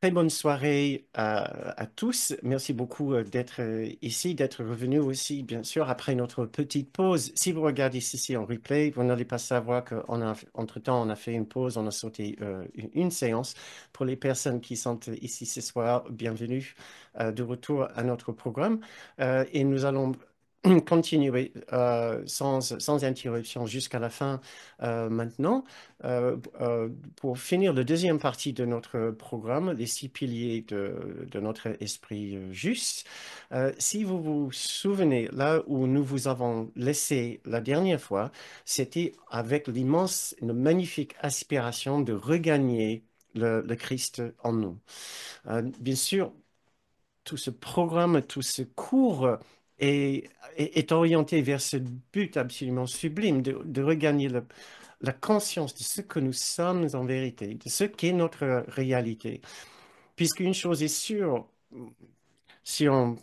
très bonne soirée à tous. Merci beaucoup d'être ici, d'être revenu aussi, bien sûr, après notre petite pause. Si vous regardez ceci en replay, vous n'allez pas savoir qu'entre-temps, on a fait une pause, on a sauté une séance. Pour les personnes qui sont ici ce soir, bienvenue de retour à notre programme. Et nous allons continuer sans interruption jusqu'à la fin maintenant. Pour finir la deuxième partie de notre programme, les six piliers de notre esprit juste. Si vous vous souvenez, là où nous vous avons laissé la dernière fois, c'était avec l'immense, une magnifique aspiration de regagner le Christ en nous. Bien sûr, tout ce programme, tout ce cours est orienté vers ce but absolument sublime de regagner la conscience de ce que nous sommes en vérité, de ce qu'est notre réalité. Puisqu'une chose est sûre, si on,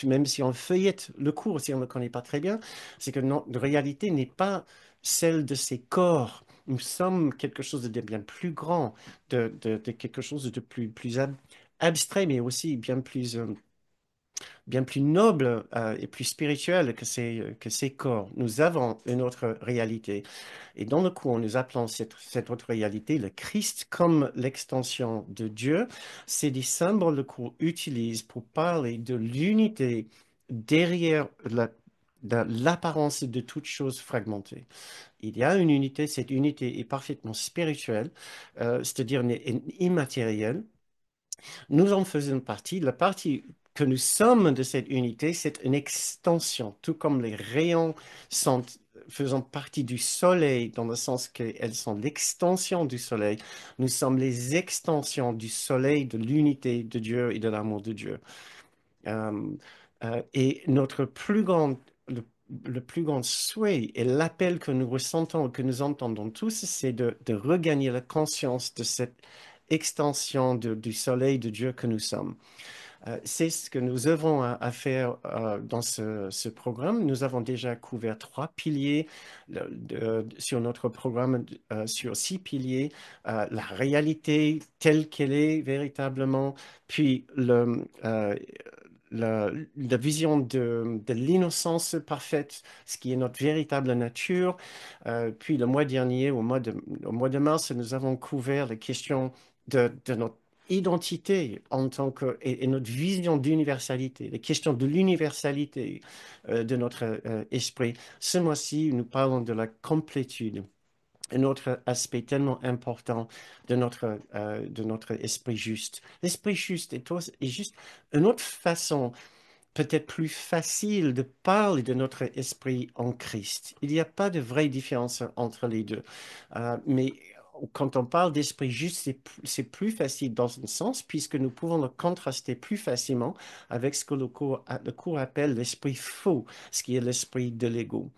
même si on feuillette le cours, si on ne le connaît pas très bien, c'est que notre réalité n'est pas celle de ces corps. Nous sommes quelque chose de bien plus grand, de quelque chose de plus abstrait, mais aussi bien plus noble et plus spirituel que ces corps. Nous avons une autre réalité. Et dans le cours, nous appelons cette autre réalité le Christ comme l'extension de Dieu. C'est des symboles que le cours utilise pour parler de l'unité derrière l'apparence de toute chose fragmentée. Il y a une unité, cette unité est parfaitement spirituelle, c'est-à-dire immatérielle. Nous en faisons partie. La partie que nous sommes de cette unité, c'est une extension, tout comme les rayons sont faisant partie du soleil, dans le sens qu'elles sont l'extension du soleil. Nous sommes les extensions du soleil, de l'unité de Dieu et de l'amour de Dieu. Euh, et notre le plus grand souhait et l'appel que nous ressentons, que nous entendons tous, c'est de regagner la conscience de cette extension du soleil de Dieu que nous sommes. C'est ce que nous avons à faire dans ce programme. Nous avons déjà couvert trois piliers sur notre programme, sur six piliers. La réalité telle qu'elle est véritablement, puis la vision de l'innocence parfaite, ce qui est notre véritable nature. Puis le mois dernier, au mois de mars, nous avons couvert les questions de notre identité en tant que, et notre vision d'universalité, les questions de l'universalité de notre esprit. Ce mois-ci, nous parlons de la complétude, un autre aspect tellement important de notre esprit juste. L'esprit juste est juste une autre façon, peut-être plus facile de parler de notre esprit en Christ. Il n'y a pas de vraie différence entre les deux. Mais quand on parle d'esprit juste, c'est plus facile dans un sens, puisque nous pouvons le contraster plus facilement avec ce que le cours appelle l'esprit faux, ce qui est l'esprit de l'ego.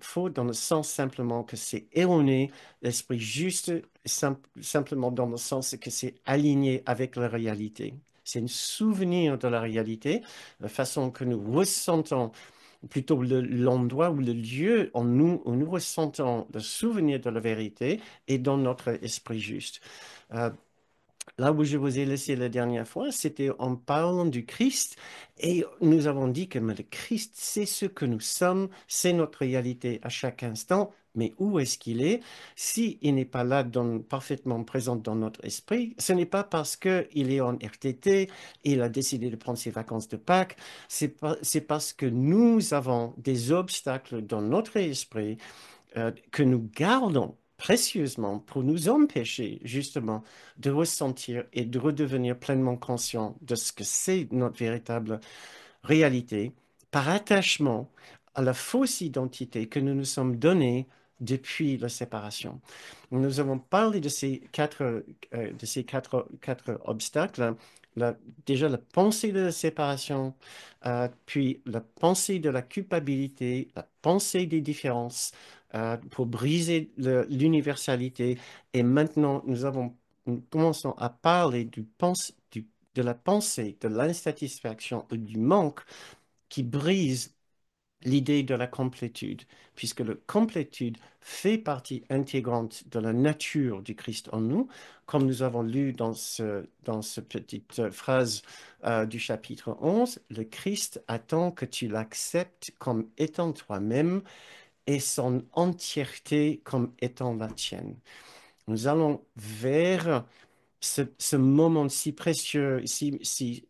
Faux dans le sens simplement que c'est erroné, l'esprit juste simplement dans le sens que c'est aligné avec la réalité. C'est un souvenir de la réalité, la façon que nous ressentons, plutôt l'endroit ou le lieu où nous ressentons le souvenir de la vérité et dans notre esprit juste. Euh, Là où je vous ai laissé la dernière fois, c'était en parlant du Christ et nous avons dit que mais le Christ, c'est ce que nous sommes, c'est notre réalité à chaque instant, mais où est-ce qu'il est? S'il n'est pas là parfaitement présent dans notre esprit, ce n'est pas parce qu'il est en RTT, il a décidé de prendre ses vacances de Pâques, c'est parce que nous avons des obstacles dans notre esprit que nous gardons précieusement pour nous empêcher justement de ressentir et de redevenir pleinement conscients de ce que c'est notre véritable réalité par attachement à la fausse identité que nous nous sommes donnée depuis la séparation. Nous avons parlé de ces quatre obstacles. La- Déjà la pensée de la séparation, puis la pensée de la culpabilité, la pensée des différences pour briser l'universalité. Et maintenant, nous commençons à parler de la pensée, de l'insatisfaction ou du manque qui brise l'idée de la complétude, puisque la complétude fait partie intégrante de la nature du Christ en nous, comme nous avons lu dans cette petite phrase du chapitre 11, le Christ attend que tu l'acceptes comme étant toi-même et son entièreté comme étant la tienne. Nous allons vers ce moment si précieux, si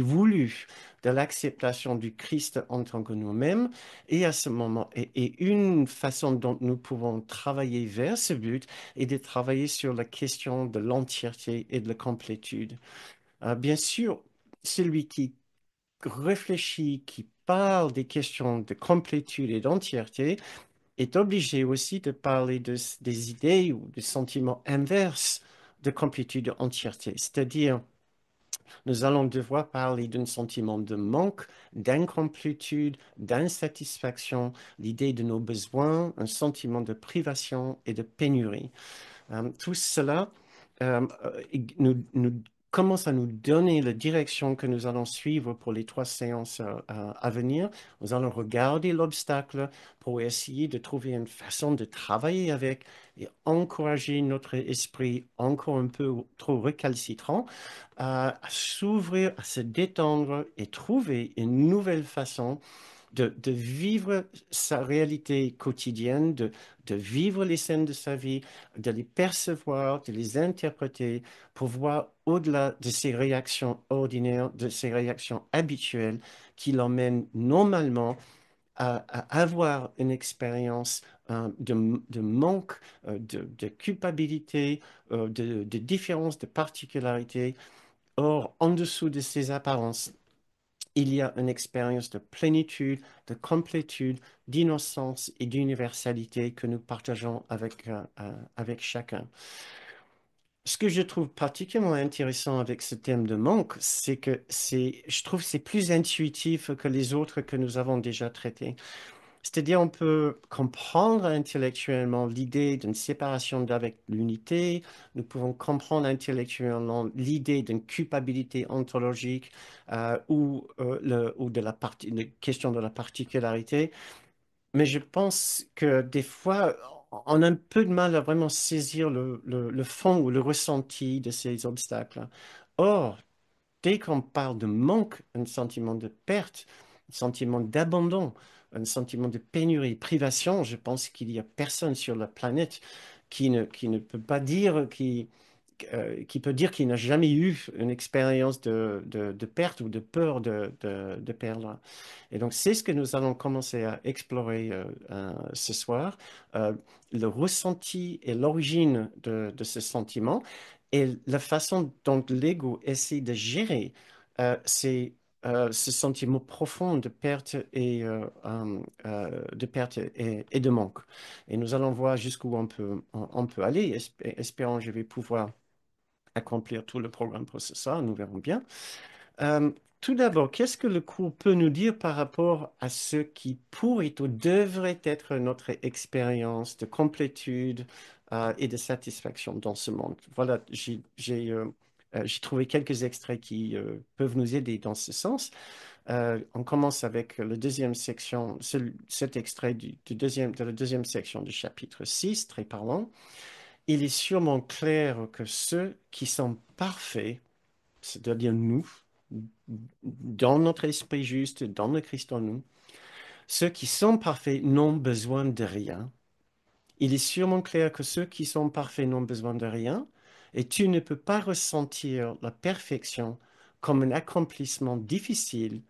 voulu de l'acceptation du Christ en tant que nous-mêmes, et à ce moment, et une façon dont nous pouvons travailler vers ce but est de travailler sur la question de l'entièreté et de la complétude. Bien sûr, celui qui réfléchit, qui parle des questions de complétude et d'entièreté, est obligé aussi de parler des idées ou des sentiments inverses de complétude et entièreté. C'est-à-dire, nous allons devoir parler d'un sentiment de manque, d'incomplétude, d'insatisfaction, l'idée de nos besoins, un sentiment de privation et de pénurie. Tout cela nous commence à nous donner la direction que nous allons suivre pour les 3 séances à venir. Nous allons regarder l'obstacle pour essayer de trouver une façon de travailler avec et encourager notre esprit encore un peu trop récalcitrant à s'ouvrir, à se détendre et trouver une nouvelle façon de vivre sa réalité quotidienne, de vivre les scènes de sa vie, de les percevoir, de les interpréter pour voir au-delà de ses réactions ordinaires, de ses réactions habituelles qui l'emmènent normalement à avoir une expérience de manque, de culpabilité, de différence, de particularité. Or, en dessous de ces apparences, il y a une expérience de plénitude, de complétude, d'innocence et d'universalité que nous partageons avec chacun. Ce que je trouve particulièrement intéressant avec ce thème de manque, c'est que je trouve que c'est plus intuitif que les autres que nous avons déjà traités. C'est-à-dire, on peut comprendre intellectuellement l'idée d'une séparation d'avec l'unité. Nous pouvons comprendre intellectuellement l'idée d'une culpabilité ontologique ou de la question de la particularité. Mais je pense que des fois, on a un peu de mal à vraiment saisir le fond ou le ressenti de ces obstacles. Or, dès qu'on parle de manque, un sentiment de perte, un sentiment d'abandon, un sentiment de pénurie, privation, je pense qu'il n'y a personne sur la planète qui ne peut pas dire, qui peut dire qu'il n'a jamais eu une expérience de perte ou de peur de perdre. Et donc, c'est ce que nous allons commencer à explorer ce soir, euh, le ressenti et l'origine de ce sentiment et la façon dont l'ego essaie de gérer ce sentiment profond de perte et de manque. Et nous allons voir jusqu'où on peut aller. Espérons que je vais pouvoir accomplir tout le programme pour ce soir, nous verrons bien. Euh, Tout d'abord, qu'est-ce que le cours peut nous dire par rapport à ce qui pourrait ou devrait être notre expérience de complétude et de satisfaction dans ce monde? Voilà, j'ai trouvé quelques extraits qui peuvent nous aider dans ce sens. On commence avec la deuxième section, cet extrait de la deuxième section du chapitre 6, très parlant. Il est sûrement clair que ceux qui sont parfaits, c'est-à-dire nous, dans notre esprit juste, dans le Christ en nous, ceux qui sont parfaits n'ont besoin de rien. Il est sûrement clair que ceux qui sont parfaits n'ont besoin de rien, et tu ne peux pas ressentir la perfection comme un accomplissement difficile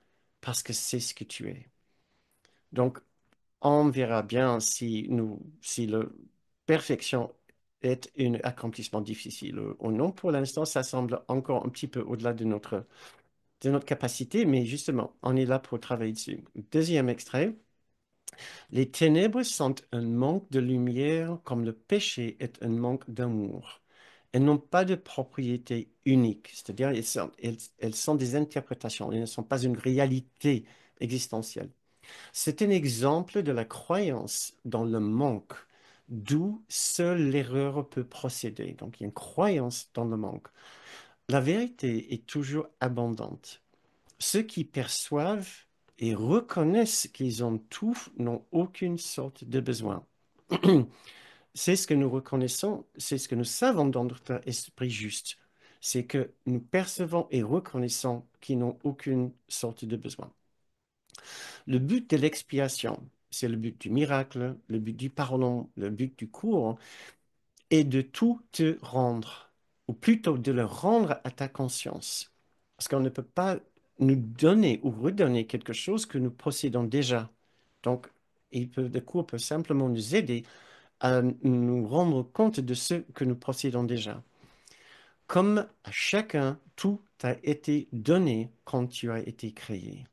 parce que c'est ce que tu es. Donc, on verra bien si la perfection est un accomplissement difficile ou non. Pour l'instant, ça semble encore un petit peu au-delà de notre capacité, mais justement, on est là pour travailler dessus. Deuxième extrait. Les ténèbres sont un manque de lumière comme le péché est un manque d'amour. Elles n'ont pas de propriété unique, c'est-à-dire elles sont des interprétations, elles ne sont pas une réalité existentielle. C'est un exemple de la croyance dans le manque, d'où seule l'erreur peut procéder. Donc, il y a une croyance dans le manque. La vérité est toujours abondante. Ceux qui perçoivent et reconnaissent qu'ils ont tout, n'ont aucune sorte de besoin. C'est ce que nous reconnaissons, c'est ce que nous savons dans notre esprit juste. C'est que nous percevons et reconnaissons qu'ils n'ont aucune sorte de besoin. Le but de l'expiation, c'est le but du miracle, le but du pardon, le but du cours, est de tout te rendre, ou plutôt de le rendre à ta conscience. Parce qu'on ne peut pas nous donner ou redonner quelque chose que nous possédons déjà. Donc, le cours peut simplement nous aider à nous rendre compte de ce que nous possédons déjà. Comme à chacun, tout a été donné quand tu as été créé.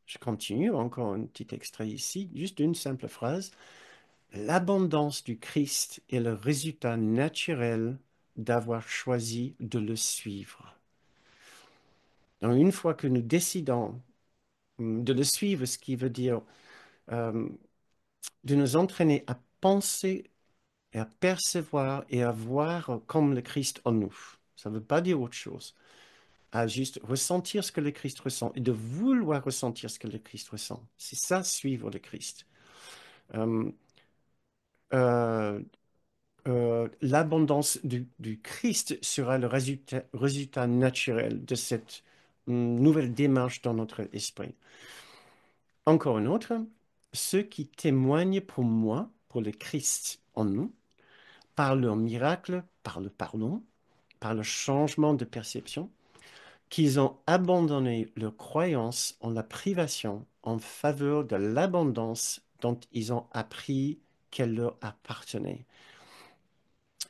Je continue, encore un petit extrait ici, juste une simple phrase. L'abondance du Christ est le résultat naturel d'avoir choisi de le suivre. Donc, une fois que nous décidons de le suivre, ce qui veut dire euh, de nous entraîner à penser et à percevoir et à voir comme le Christ en nous. Ça ne veut pas dire autre chose. À juste ressentir ce que le Christ ressent et de vouloir ressentir ce que le Christ ressent. C'est ça, suivre le Christ. Euh, euh, L'abondance du Christ sera le résultat naturel de cette nouvelle démarche dans notre esprit. Encore une autre, ceux qui témoignent pour moi, pour le Christ en nous, par leur miracle, par le pardon, par le changement de perception, qu'ils ont abandonné leur croyance en la privation en faveur de l'abondance dont ils ont appris qu'elle leur appartenait.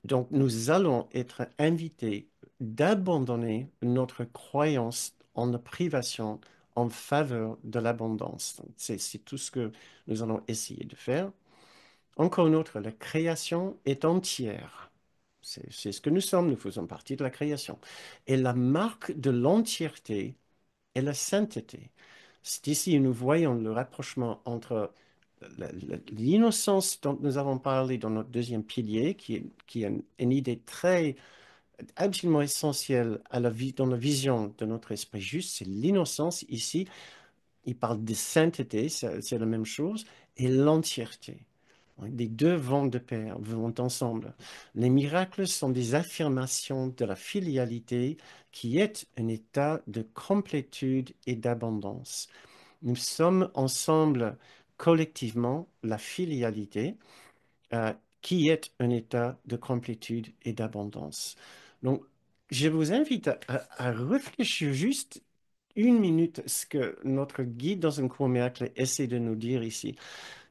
Donc, nous allons être invités d'abandonner notre croyance en la privation en faveur de l'abondance. C'est tout ce que nous allons essayer de faire. Encore une autre, la création est entière. C'est ce que nous sommes, nous faisons partie de la création. Et la marque de l'entièreté est la sainteté. C'est ici où nous voyons le rapprochement entre l'innocence dont nous avons parlé dans notre deuxième pilier, qui est une idée très absolument essentielle dans la vision de notre esprit juste, c'est l'innocence ici. Il parle de sainteté, c'est la même chose, et l'entièreté. Les deux vont de pair, vont ensemble. Les miracles sont des affirmations de la filialité qui est un état de complétude et d'abondance. Nous sommes ensemble collectivement la filialité euh, qui est un état de complétude et d'abondance. Donc, je vous invite à réfléchir juste une minute ce que notre guide dans un cours miracle essaie de nous dire ici.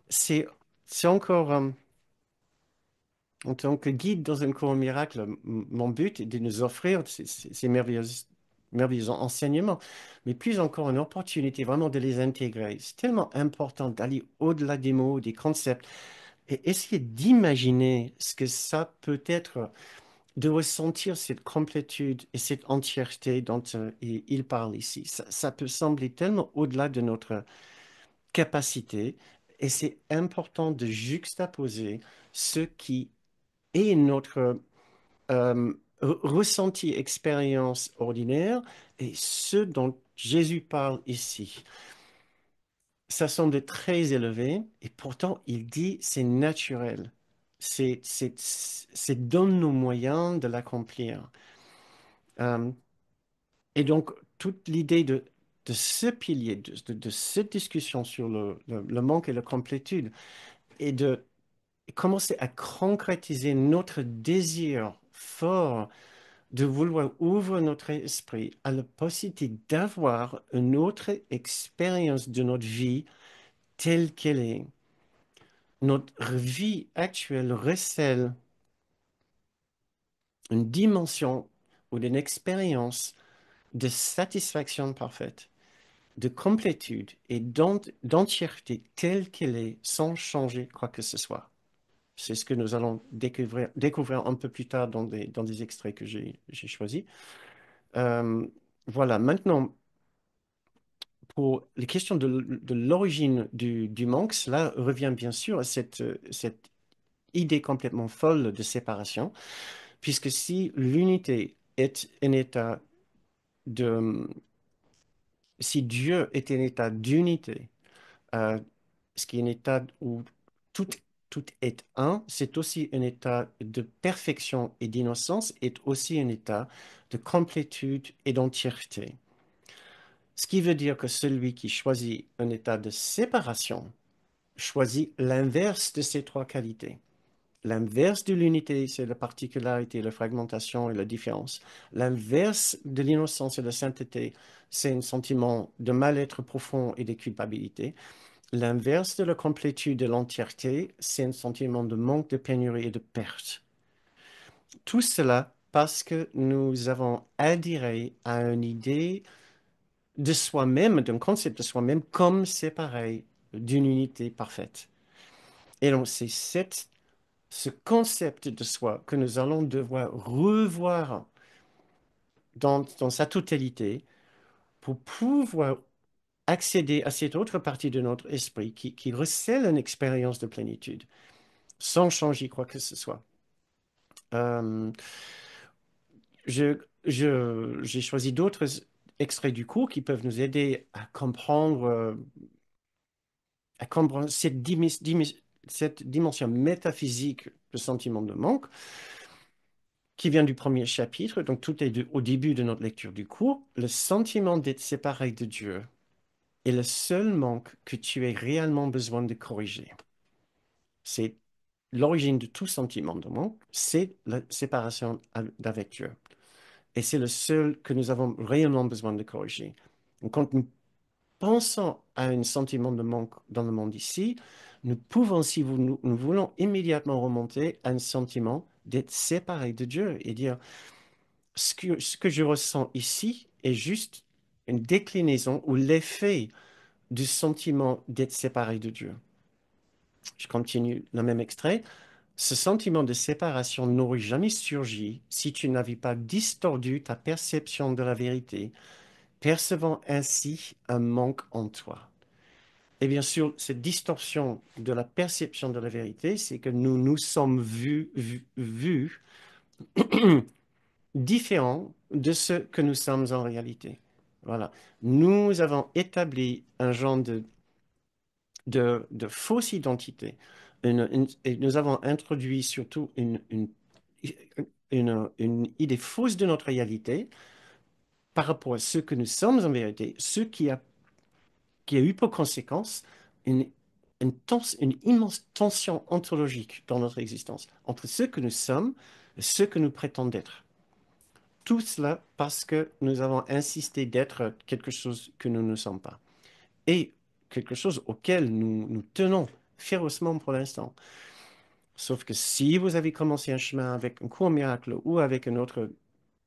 C'est, c'est encore, en tant que guide dans un cours miracle, mon but est de nous offrir ces merveilleux enseignements, mais plus encore une opportunité vraiment de les intégrer. C'est tellement important d'aller au-delà des mots, des concepts, et essayer d'imaginer ce que ça peut être, de ressentir cette complétude et cette entièreté dont il parle ici. Ça peut sembler tellement au-delà de notre capacité, et c'est important de juxtaposer ce qui est notre ressenti, expérience ordinaire et ce dont Jésus parle ici. Ça semble très élevé et pourtant il dit c'est naturel. C'est donne nos moyens de l'accomplir. Euh, et donc toute l'idée de ce pilier, de cette discussion sur le manque et la complétude et de commencer à concrétiser notre désir fort de vouloir ouvrir notre esprit à la possibilité d'avoir une autre expérience de notre vie telle qu'elle est. Notre vie actuelle recèle une dimension ou une expérience de satisfaction parfaite, de complétude et d'entièreté telle qu'elle est, sans changer quoi que ce soit. C'est ce que nous allons découvrir un peu plus tard dans des extraits que j'ai choisis. Euh, voilà, maintenant, pour les questions de l'origine du manque, cela revient bien sûr à cette idée complètement folle de séparation, puisque si l'unité est un état de, si Dieu est un état d'unité, euh, ce qui est un état où tout, tout est un, c'est aussi un état de perfection et d'innocence, est aussi un état de complétude et d'entièreté. Ce qui veut dire que celui qui choisit un état de séparation choisit l'inverse de ces trois qualités. L'inverse de l'unité, c'est la particularité, la fragmentation et la différence. L'inverse de l'innocence et de la sainteté, c'est un sentiment de mal-être profond et de culpabilité. L'inverse de la complétude et de l'entièreté, c'est un sentiment de manque, de pénurie et de perte. Tout cela parce que nous avons adhéré à une idée de soi-même, d'un concept de soi-même comme séparé d'une unité parfaite. Et donc, c'est ce concept de soi que nous allons devoir revoir dans sa totalité pour pouvoir accéder à cette autre partie de notre esprit qui recèle une expérience de plénitude, sans changer quoi que ce soit. Euh, j'ai choisi d'autres extraits du cours qui peuvent nous aider à comprendre cette dimension métaphysique du sentiment de manque, qui vient du premier chapitre, donc tout est au début de notre lecture du cours. Le sentiment d'être séparé de Dieu est le seul manque que tu aies réellement besoin de corriger. C'est l'origine de tout sentiment de manque, c'est la séparation d'avec Dieu. Et c'est le seul que nous avons réellement besoin de corriger. Donc, quand nous pensons à un sentiment de manque dans le monde ici, nous pouvons, si nous voulons immédiatement remonter à un sentiment d'être séparé de Dieu et dire, ce que je ressens ici est juste une déclinaison ou l'effet du sentiment d'être séparé de Dieu. Je continue le même extrait. Ce sentiment de séparation n'aurait jamais surgi si tu n'avais pas distordu ta perception de la vérité, percevant ainsi un manque en toi. Et bien sûr, cette distorsion de la perception de la vérité, c'est que nous nous sommes vus différents de ce que nous sommes en réalité. Voilà. Nous avons établi un genre de fausse identité. Et nous avons introduit surtout une idée fausse de notre réalité par rapport à ce que nous sommes en vérité, ce qui a eu pour conséquence une, une immense tension ontologique dans notre existence entre ce que nous sommes et ce que nous prétendons être. Tout cela parce que nous avons insisté d'être quelque chose que nous ne sommes pas. Et quelque chose auquel nous tenons férocement pour l'instant. Sauf que si vous avez commencé un chemin avec un court miracle ou avec un autre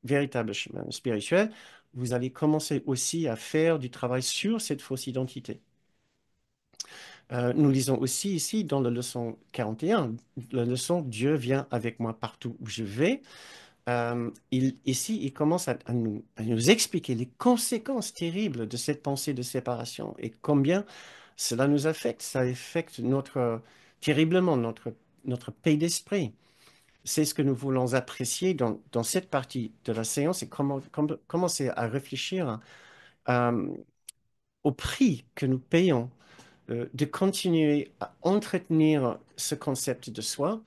véritable chemin spirituel, vous allez commencer aussi à faire du travail sur cette fausse identité. Nous lisons aussi ici dans la leçon 41, la leçon Dieu vient avec moi partout où je vais. Ici, il commence à nous expliquer les conséquences terribles de cette pensée de séparation et combien cela nous affecte. Ça affecte terriblement notre paix d'esprit. C'est ce que nous voulons apprécier dans cette partie de la séance et commencer à réfléchir euh, au prix que nous payons de continuer à entretenir ce concept de soi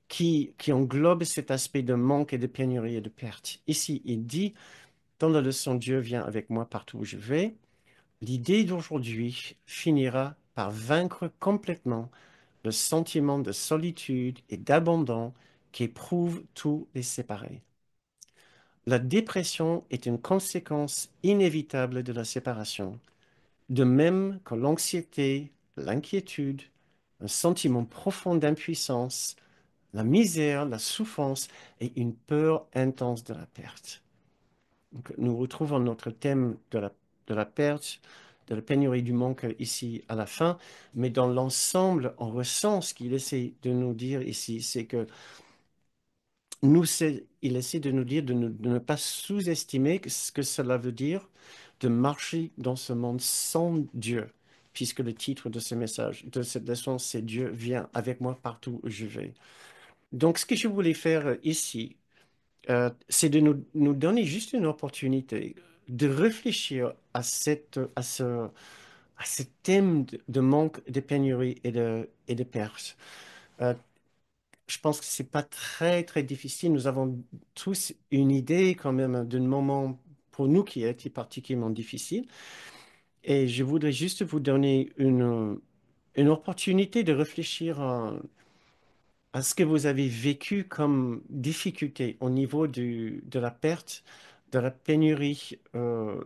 qui englobe cet aspect de manque et de pénurie et de perte. Ici, il dit, dans la leçon Dieu vient avec moi partout où je vais, l'idée d'aujourd'hui finira par vaincre complètement le sentiment de solitude et d'abandon qu'éprouvent tous les séparés. La dépression est une conséquence inévitable de la séparation, de même que l'anxiété, l'inquiétude, un sentiment profond d'impuissance, la misère, la souffrance et une peur intense de la perte. Donc, nous retrouvons notre thème de la perte, de la pénurie du manque ici à la fin, mais dans l'ensemble, on ressent ce qu'il essaie de nous dire ici, c'est que il essaie de nous dire de ne pas sous-estimer ce que cela veut dire de marcher dans ce monde sans Dieu, puisque le titre de ce message, de cette leçon, c'est Dieu vient avec moi partout où je vais. Donc, ce que je voulais faire ici, c'est de nous donner juste une opportunité de réfléchir à ce thème de manque, de pénurie et de perte. Euh, je pense que c'est pas très, très difficile. Nous avons tous une idée quand même d'un moment pour nous qui a été particulièrement difficile. Et je voudrais juste vous donner une opportunité de réfléchir à ce que vous avez vécu comme difficulté au niveau de la perte, de la pénurie,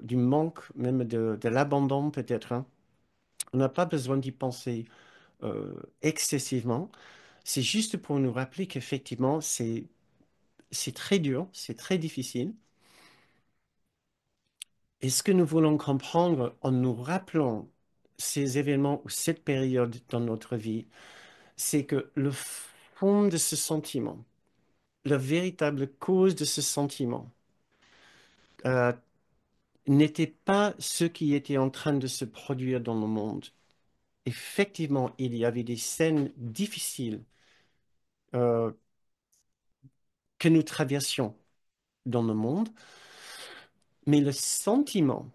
du manque, même de l'abandon peut-être, hein. On n'a pas besoin d'y penser excessivement. C'est juste pour nous rappeler qu'effectivement, c'est très dur, c'est très difficile. Et ce que nous voulons comprendre en nous rappelant ces événements ou cette période dans notre vie, c'est que le fond de ce sentiment, la véritable cause de ce sentiment, euh, n'était pas ce qui était en train de se produire dans le monde. Effectivement, il y avait des scènes difficiles euh, que nous traversions dans le monde, mais le sentiment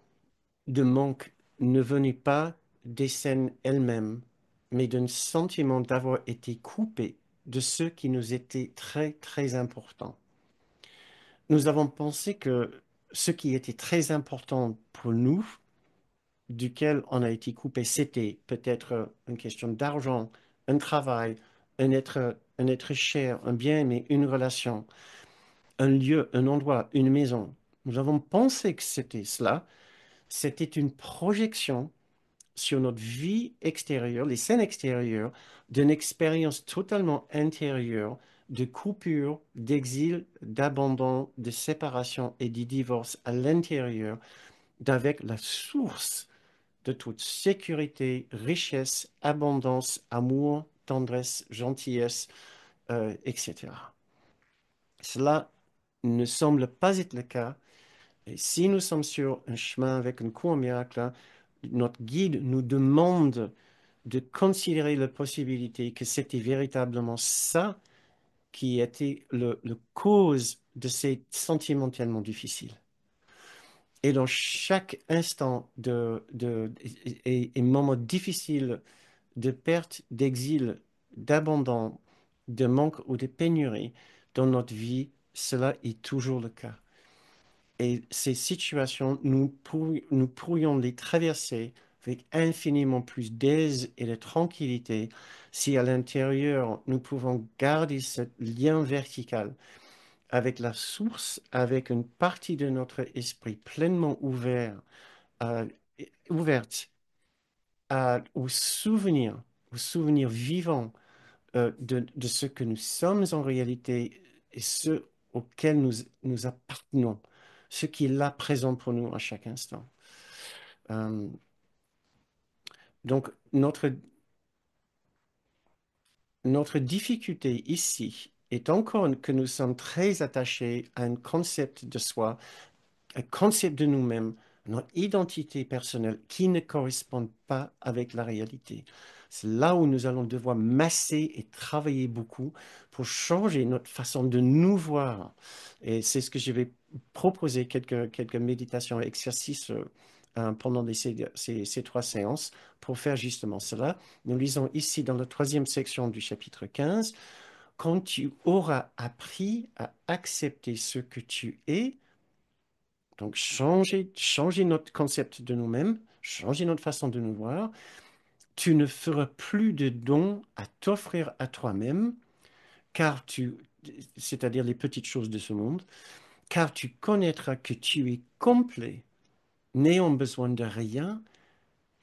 de manque ne venait pas des scènes elles-mêmes, mais d'un sentiment d'avoir été coupé de ce qui nous était très, très important. Nous avons pensé que ce qui était très important pour nous, duquel on a été coupé, c'était peut-être une question d'argent, un travail, un être cher, un bien-aimé, une relation, un lieu, un endroit, une maison. Nous avons pensé que c'était cela. C'était une projection sur notre vie extérieure, les scènes extérieures, d'une expérience totalement intérieure de coupure, d'exil, d'abandon, de séparation et de divorce à l'intérieur, d'avec la source de toute sécurité, richesse, abondance, amour, tendresse, gentillesse, etc. Cela ne semble pas être le cas. Et si nous sommes sur un chemin avec un cours miracle, notre guide nous demande de considérer la possibilité que c'était véritablement ça qui était le cause de ces sentiments tellement difficiles. Et dans chaque instant et moment difficile de perte, d'exil, d'abandon, de manque ou de pénurie dans notre vie, cela est toujours le cas. Et ces situations, nous pourrions les traverser avec infiniment plus d'aise et de tranquillité si à l'intérieur, nous pouvons garder ce lien vertical avec la source, avec une partie de notre esprit pleinement euh, ouverte aux souvenirs vivants de ce que nous sommes en réalité et ce auquel nous appartenons, ce qui est là présent pour nous à chaque instant. Euh, donc, notre difficulté ici est encore que nous sommes très attachés à un concept de soi, un concept de nous-mêmes, notre identité personnelle qui ne correspond pas avec la réalité. C'est là où nous allons devoir masser et travailler beaucoup pour changer notre façon de nous voir. Et c'est ce que je vais proposer quelques méditations, exercices pendant ces trois séances pour faire justement cela. Nous lisons ici dans la troisième section du chapitre 15, quand tu auras appris à accepter ce que tu es, donc, changer notre concept de nous-mêmes, changer notre façon de nous voir. Tu ne feras plus de dons à t'offrir à toi-même, c'est-à-dire les petites choses de ce monde, car tu connaîtras que tu es complet, n'ayant besoin de rien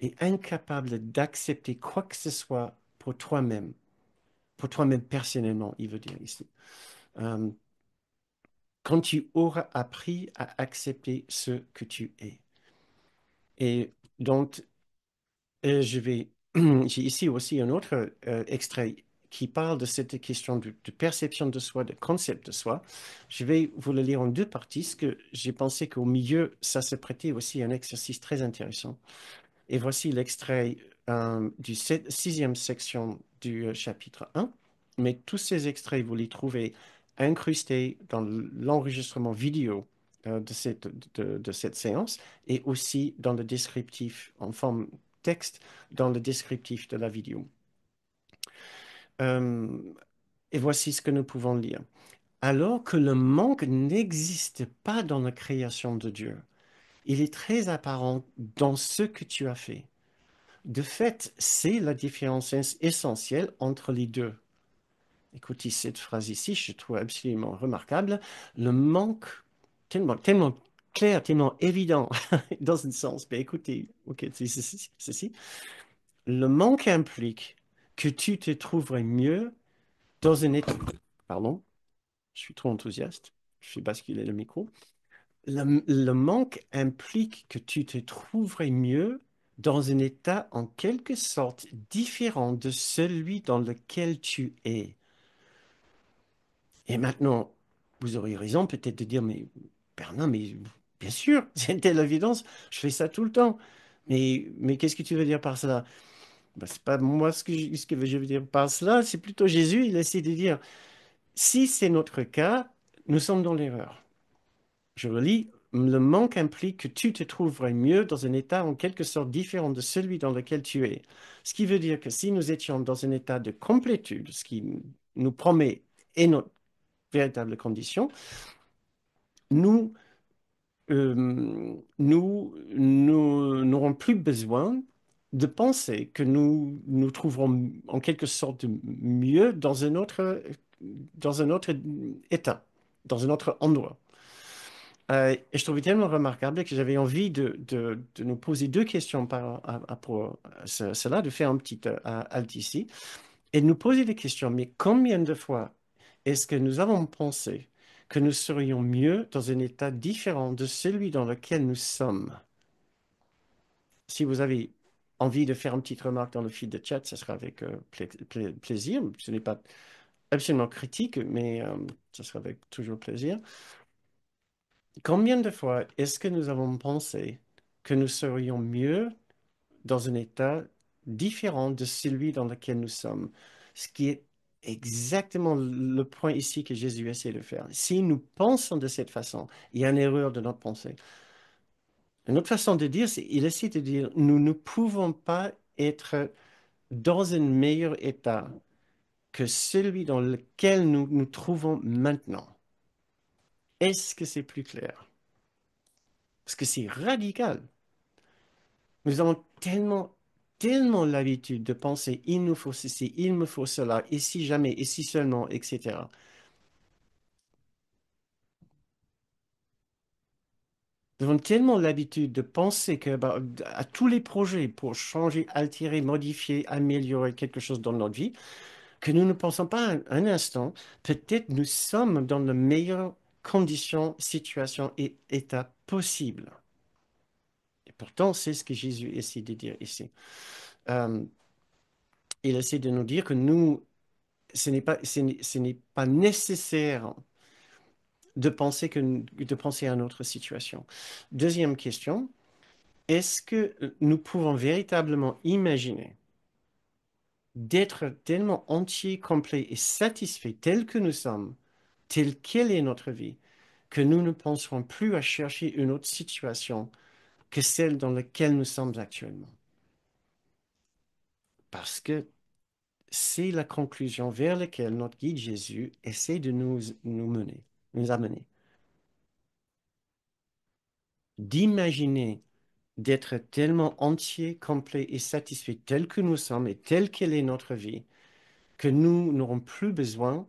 et incapable d'accepter quoi que ce soit pour toi-même personnellement, il veut dire ici. Euh, quand tu auras appris à accepter ce que tu es. Et donc, j'ai ici aussi un autre extrait qui parle de cette question de perception de soi, de concept de soi. Je vais vous le lire en deux parties, parce que j'ai pensé qu'au milieu, ça se prêtait aussi à un exercice très intéressant. Et voici l'extrait du sixième section du chapitre 1. Mais tous ces extraits, vous les trouvez incrustés dans l'enregistrement vidéo de cette séance et aussi dans le descriptif en forme texte dans le descriptif de la vidéo. Euh, et voici ce que nous pouvons lire. Alors que le manque n'existe pas dans la création de Dieu, il est très apparent dans ce que tu as fait. De fait, c'est la différence essentielle entre les deux. Écoutez, cette phrase ici, je trouve absolument remarquable. Le manque, tellement clair, tellement évident, dans un sens. Mais écoutez, ok, c'est ceci. Le manque implique que tu te trouverais mieux dans un état. Pardon, je suis trop enthousiaste. Je fais basculer le micro. Le manque implique que tu te trouverais mieux dans un état en quelque sorte différent de celui dans lequel tu es. Et maintenant, vous auriez raison peut-être de dire, mais Bernard, mais bien sûr, c'est une telle évidence, je fais ça tout le temps. Mais qu'est-ce que tu veux dire par cela? Ben, c'est pas moi ce que je veux dire par cela, c'est plutôt Jésus, il essaie de dire, si c'est notre cas, nous sommes dans l'erreur. Je relis, le manque implique que tu te trouverais mieux dans un état en quelque sorte différent de celui dans lequel tu es. Ce qui veut dire que si nous étions dans un état de complétude, ce qui nous promet est notre véritable condition, nous nous n'aurons plus besoin de penser que nous nous trouverons en quelque sorte mieux dans un autre état, dans un autre endroit. Et je trouvais tellement remarquable que j'avais envie de nous poser deux questions pour cela, de faire un petit halt ici, et de nous poser des questions. Mais combien de fois est-ce que nous avons pensé que nous serions mieux dans un état différent de celui dans lequel nous sommes? Si vous avez envie de faire une petite remarque dans le feed de chat, ce sera avec plaisir. Ce n'est pas absolument critique, mais ce sera avec toujours plaisir. Combien de fois est-ce que nous avons pensé que nous serions mieux dans un état différent de celui dans lequel nous sommes? Ce qui est exactement le point ici que Jésus essaie de faire. Si nous pensons de cette façon, il y a une erreur de notre pensée. Une autre façon de dire, c'est il essaie de dire, nous ne pouvons pas être dans un meilleur état que celui dans lequel nous nous trouvons maintenant. Est-ce que c'est plus clair? Parce que c'est radical. Nous avons tellement l'habitude de penser, il nous faut ceci, il me faut cela, et si jamais, et si seulement, etc. Nous avons tellement l'habitude de penser que, bah, à tous les projets pour changer, altérer, modifier, améliorer quelque chose dans notre vie, que nous ne pensons pas un instant, peut-être nous sommes dans les meilleures conditions, situations et états possibles. Et pourtant, c'est ce que Jésus essaie de dire ici. Euh, il essaie de nous dire que nous, ce n'est pas nécessaire de penser à notre situation. Deuxième question, est-ce que nous pouvons véritablement imaginer d'être tellement entiers, complets et satisfaits tels que nous sommes, telle quelle est notre vie, que nous ne penserons plus à chercher une autre situation que celle dans laquelle nous sommes actuellement? Parce que c'est la conclusion vers laquelle notre guide Jésus essaie de nous mener, nous amener. D'imaginer d'être tellement entier, complet et satisfait tel que nous sommes et telle quelle est notre vie, que nous n'aurons plus besoin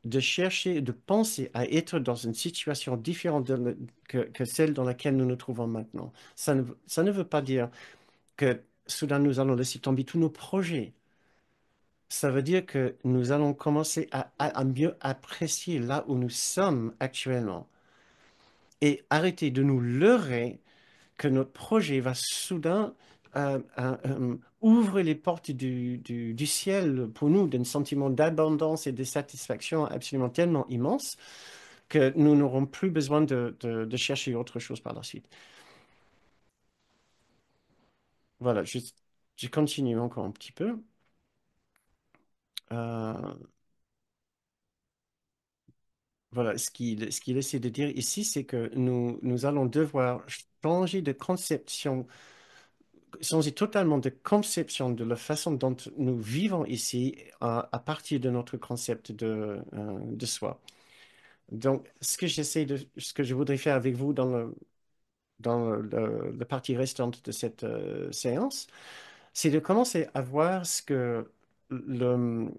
de chercher, de penser à être dans une situation différente que celle dans laquelle nous nous trouvons maintenant. Ça ne veut pas dire que soudain nous allons laisser tomber tous nos projets. Ça veut dire que nous allons commencer à mieux apprécier là où nous sommes actuellement et arrêter de nous leurrer que notre projet va soudain ouvrir les portes du ciel pour nous d'un sentiment d'abondance et de satisfaction absolument tellement immense que nous n'aurons plus besoin de chercher autre chose par la suite. Voilà, je continue encore un petit peu. Euh, voilà, ce qu'il essaie de dire ici, c'est que nous allons devoir changer de conception, changer totalement de conception de la façon dont nous vivons ici à partir de notre concept de soi. Donc, ce que je voudrais faire avec vous dans la partie restante de cette séance, c'est de commencer à voir ce que le,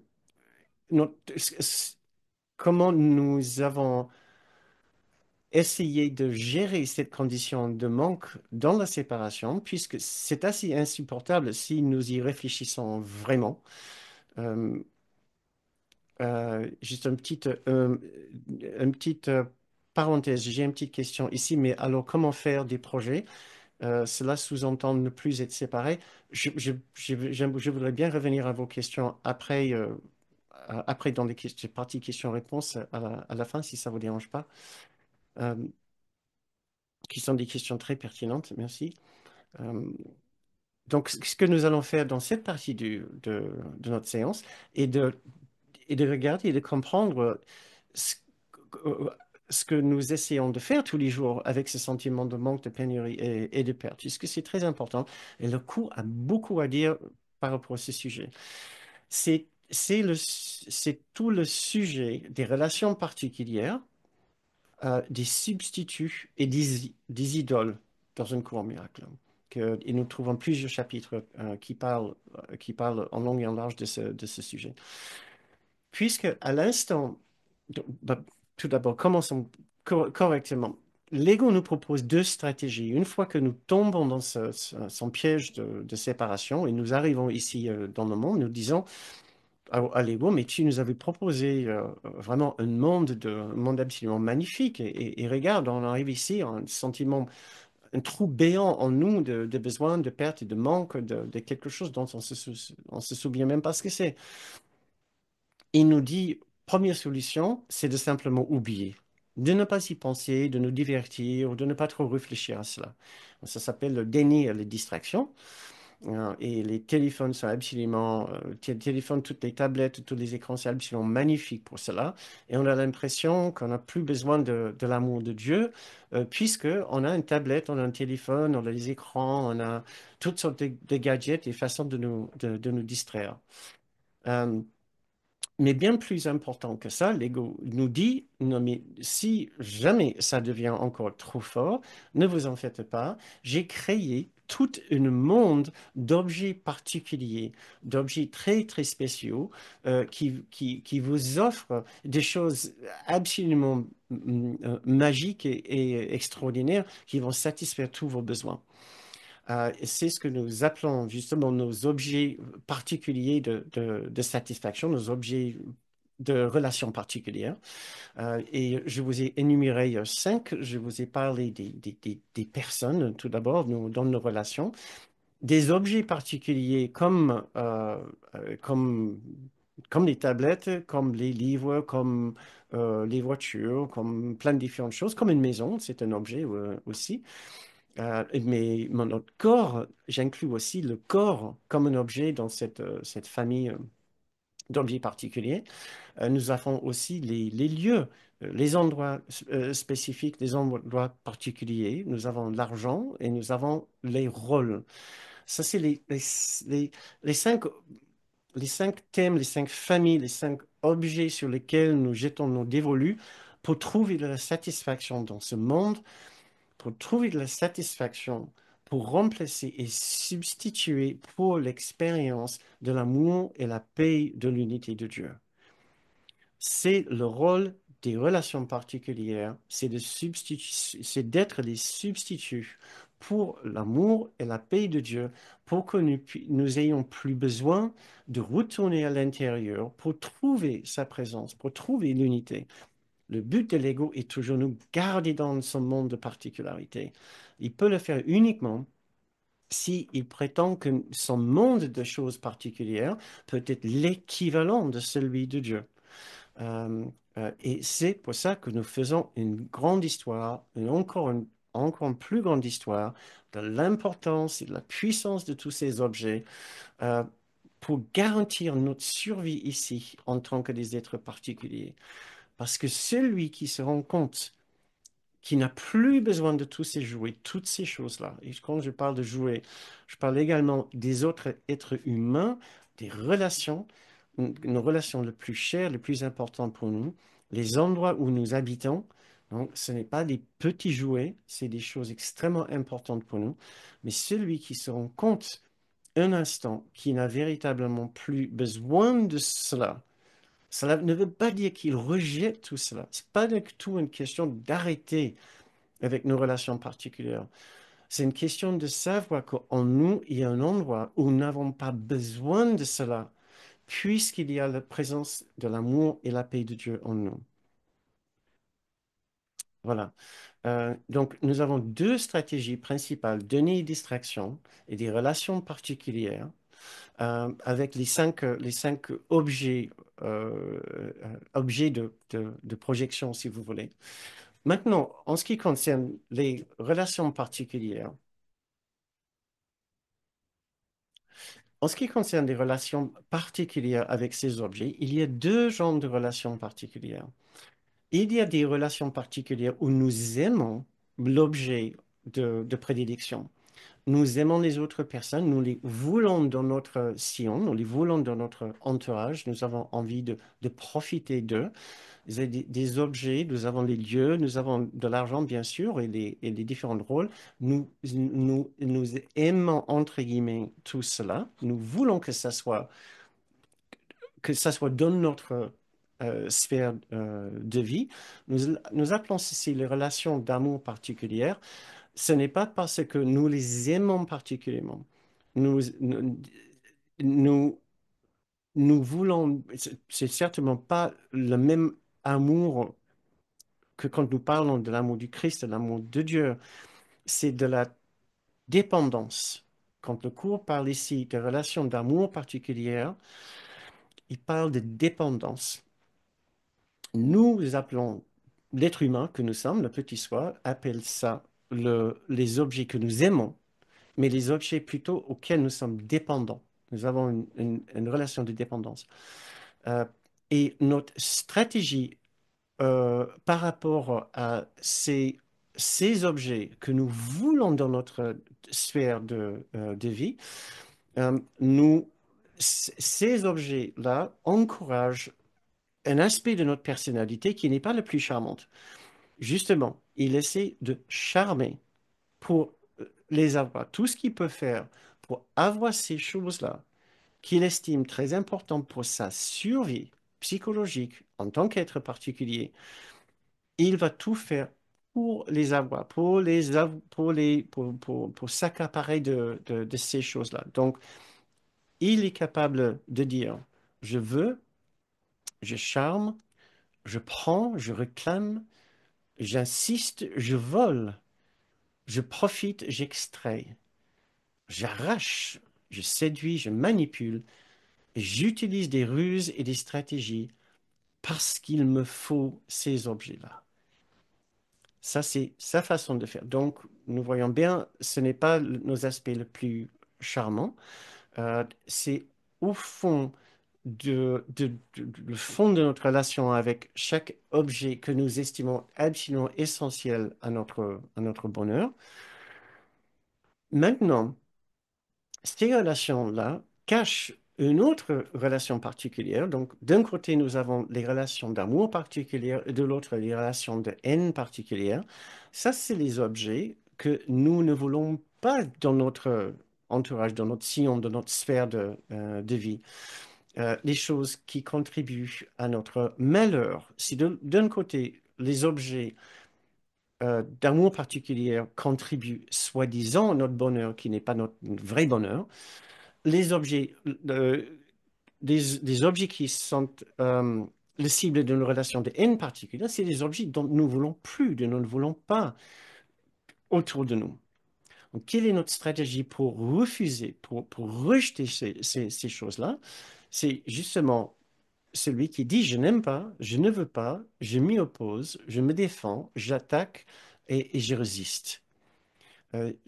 notre- comment nous avons essayé de gérer cette condition de manque dans la séparation, puisque c'est assez insupportable si nous y réfléchissons vraiment. Euh, juste une petite parenthèse, j'ai une petite question ici, mais alors comment faire des projets? Cela sous-entend ne plus être séparés. Je voudrais bien revenir à vos questions après, après dans les parties questions-réponses à la fin, si ça ne vous dérange pas, euh, qui sont des questions très pertinentes. Merci. Euh, donc, ce que nous allons faire dans cette partie de notre séance est de regarder et de comprendre ce, euh, ce que nous essayons de faire tous les jours avec ce sentiment de manque, de pénurie et de perte, puisque c'est très important. Et le cours a beaucoup à dire par rapport à ce sujet. C'est tout le sujet des relations particulières, des substituts et des idoles dans une cour miracle. Et nous trouvons plusieurs chapitres qui parlent en long et en large de ce sujet. Puisque à l'instant, bah, tout d'abord, commençons correctement. L'ego nous propose deux stratégies. Une fois que nous tombons dans son piège de séparation et nous arrivons ici dans le monde, nous disons à l'ego, mais tu nous avais proposé vraiment un monde absolument magnifique. Et regarde, on arrive ici, un sentiment, un trou béant en nous de besoin, de perte et de manque de quelque chose dont on se souvient même pas ce que c'est. Il nous dit, première solution, c'est de simplement oublier, de ne pas y penser, de nous divertir, de ne pas trop réfléchir à cela. Ça s'appelle le déni et les distractions. Et les téléphones sont absolument, téléphones, toutes les tablettes, tous les écrans, c'est absolument magnifique pour cela. Et on a l'impression qu'on n'a plus besoin de l'amour de Dieu, puisque on a une tablette, on a un téléphone, on a les écrans, on a toutes sortes de gadgets et façons de nous distraire. Euh, mais bien plus important que ça, l'ego nous dit, non mais si jamais ça devient encore trop fort, ne vous en faites pas, j'ai créé tout un monde d'objets particuliers, d'objets très très spéciaux qui vous offrent des choses absolument magiques et extraordinaires qui vont satisfaire tous vos besoins. C'est ce que nous appelons justement nos objets particuliers de satisfaction, nos objets de relations particulières. Et je vous ai énuméré cinq. Je vous ai parlé des personnes, tout d'abord, dans nos relations. Des objets particuliers comme les tablettes, comme les livres, comme les voitures, comme plein de différentes choses, comme une maison, c'est un objet aussi. Mais notre corps, j'inclus aussi le corps comme un objet dans cette famille d'objets particuliers. Nous avons aussi les lieux, les endroits spécifiques, les endroits particuliers. Nous avons l'argent et nous avons les rôles. Ça, c'est les, les cinq, les cinq thèmes, les cinq familles, les cinq objets sur lesquels nous jetons nos dévolus pour trouver de la satisfaction dans ce monde, pour trouver de la satisfaction, pour remplacer et substituer pour l'expérience de l'amour et la paix de l'unité de Dieu. C'est le rôle des relations particulières, c'est d'être les substituts pour l'amour et la paix de Dieu, pour que nous ayons plus besoin de retourner à l'intérieur pour trouver sa présence, pour trouver l'unité. Le but de l'ego est toujours nous garder dans son monde de particularité. Il peut le faire uniquement s'il prétend que son monde de choses particulières peut être l'équivalent de celui de Dieu. Euh, et c'est pour ça que nous faisons une grande histoire, encore une plus grande histoire de l'importance et de la puissance de tous ces objets euh, pour garantir notre survie ici en tant que des êtres particuliers. Parce que celui qui se rend compte qui n'a plus besoin de tous ces jouets, toutes ces choses-là. Et quand je parle de jouets, je parle également des autres êtres humains, des relations, nos relations les plus chères, les plus importantes pour nous, les endroits où nous habitons. Donc, ce n'est pas des petits jouets, c'est des choses extrêmement importantes pour nous. Mais celui qui se rend compte un instant qu'il n'a véritablement plus besoin de cela, cela ne veut pas dire qu'il rejette tout cela. C'est pas du tout une question d'arrêter avec nos relations particulières. C'est une question de savoir qu'en nous, il y a un endroit où nous n'avons pas besoin de cela, puisqu'il y a la présence de l'amour et la paix de Dieu en nous. Voilà. Donc, nous avons deux stratégies principales, donner et distraction et des relations particulières avec les cinq objets de projection, si vous voulez. Maintenant, en ce qui concerne les relations particulières, en ce qui concerne les relations particulières avec ces objets, il y a deux genres de relations particulières. Il y a des relations particulières où nous aimons l'objet de prédilection. Nous aimons les autres personnes, nous les voulons dans notre sillon, nous les voulons dans notre entourage, nous avons envie de profiter d'eux. Des objets, nous avons les lieux, nous avons de l'argent, bien sûr, et les différents rôles. Nous aimons, entre guillemets, tout cela. Nous voulons que ça soit dans notre sphère de vie. Nous appelons ceci les relations d'amour particulières. Ce n'est pas parce que nous les aimons particulièrement. Nous, nous, nous, nous voulons, c'est certainement pas le même amour que quand nous parlons de l'amour du Christ, de l'amour de Dieu, c'est de la dépendance. Quand le cours parle ici de relations d'amour particulières, il parle de dépendance. Nous appelons l'être humain que nous sommes, le petit soi, appelle ça les objets que nous aimons, mais les objets plutôt auxquels nous sommes dépendants. Nous avons une relation de dépendance. Euh, et notre stratégie par rapport à ces objets que nous voulons dans notre sphère de vie, ces objets-là encouragent un aspect de notre personnalité qui n'est pas le plus charmante. Justement, il essaie de charmer pour les avoir. Tout ce qu'il peut faire pour avoir ces choses-là qu'il estime très importantes pour sa survie psychologique en tant qu'être particulier, il va tout faire pour les avoir, pour s'accaparer de ces choses-là. Donc, il est capable de dire, je veux, je charme, je prends, je réclame, j'insiste, je vole, je profite, j'extrais, j'arrache, je séduis, je manipule, j'utilise des ruses et des stratégies parce qu'il me faut ces objets-là. Ça, c'est sa façon de faire. Donc, nous voyons bien, ce n'est pas nos aspects les plus charmants. C'est au fond le fond de notre relation avec chaque objet que nous estimons absolument essentiel à notre bonheur. Maintenant, ces relations-là cachent une autre relation particulière. Donc, d'un côté, nous avons les relations d'amour particulières et de l'autre, les relations de haine particulières. Ça, c'est les objets que nous ne voulons pas dans notre entourage, dans notre sillon, dans notre sphère de vie. Les choses qui contribuent à notre malheur. Si d'un côté, les objets d'amour particulier contribuent soi-disant à notre bonheur, qui n'est pas notre vrai bonheur, les objets, euh, des objets qui sont le cible d'une relation de haine particulière, c'est des objets dont nous ne voulons plus, dont nous ne voulons pas autour de nous. Donc, quelle est notre stratégie pour refuser, pour rejeter ces choses-là? C'est justement celui qui dit je n'aime pas, je ne veux pas, je m'y oppose, je me défends, j'attaque et je résiste.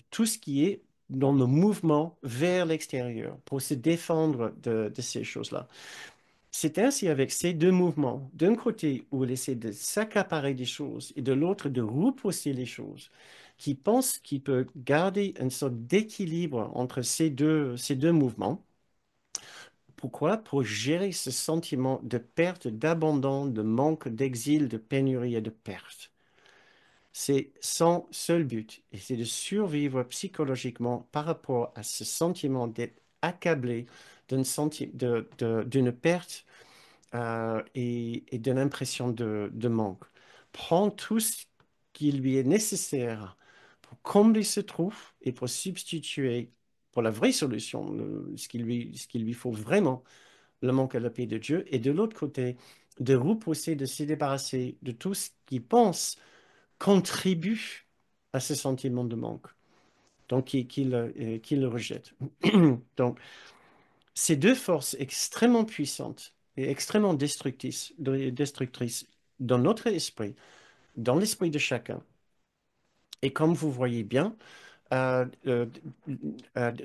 Tout ce qui est dans le mouvement vers l'extérieur pour se défendre de ces choses-là. C'est ainsi avec ces deux mouvements. D'un côté, où il essaie de s'accaparer des choses et de l'autre, de repousser les choses, qui pense qu'il peut garder une sorte d'équilibre entre ces deux mouvements. Pourquoi? Pour gérer ce sentiment de perte, d'abandon, de manque, d'exil, de pénurie et de perte. C'est son seul but, et c'est de survivre psychologiquement par rapport à ce sentiment d'être accablé d'une perte et de l'impression de manque. Prend tout ce qui lui est nécessaire pour combler ce trou et pour substituer pour la vraie solution, ce qu'il lui faut vraiment, le manque à la paix de Dieu, et de l'autre côté, de repousser, de se débarrasser de tout ce qui pense contribue à ce sentiment de manque, donc qu'il le rejette. Donc, ces deux forces extrêmement puissantes et extrêmement destructrices dans notre esprit, dans l'esprit de chacun, et comme vous voyez bien, euh, euh,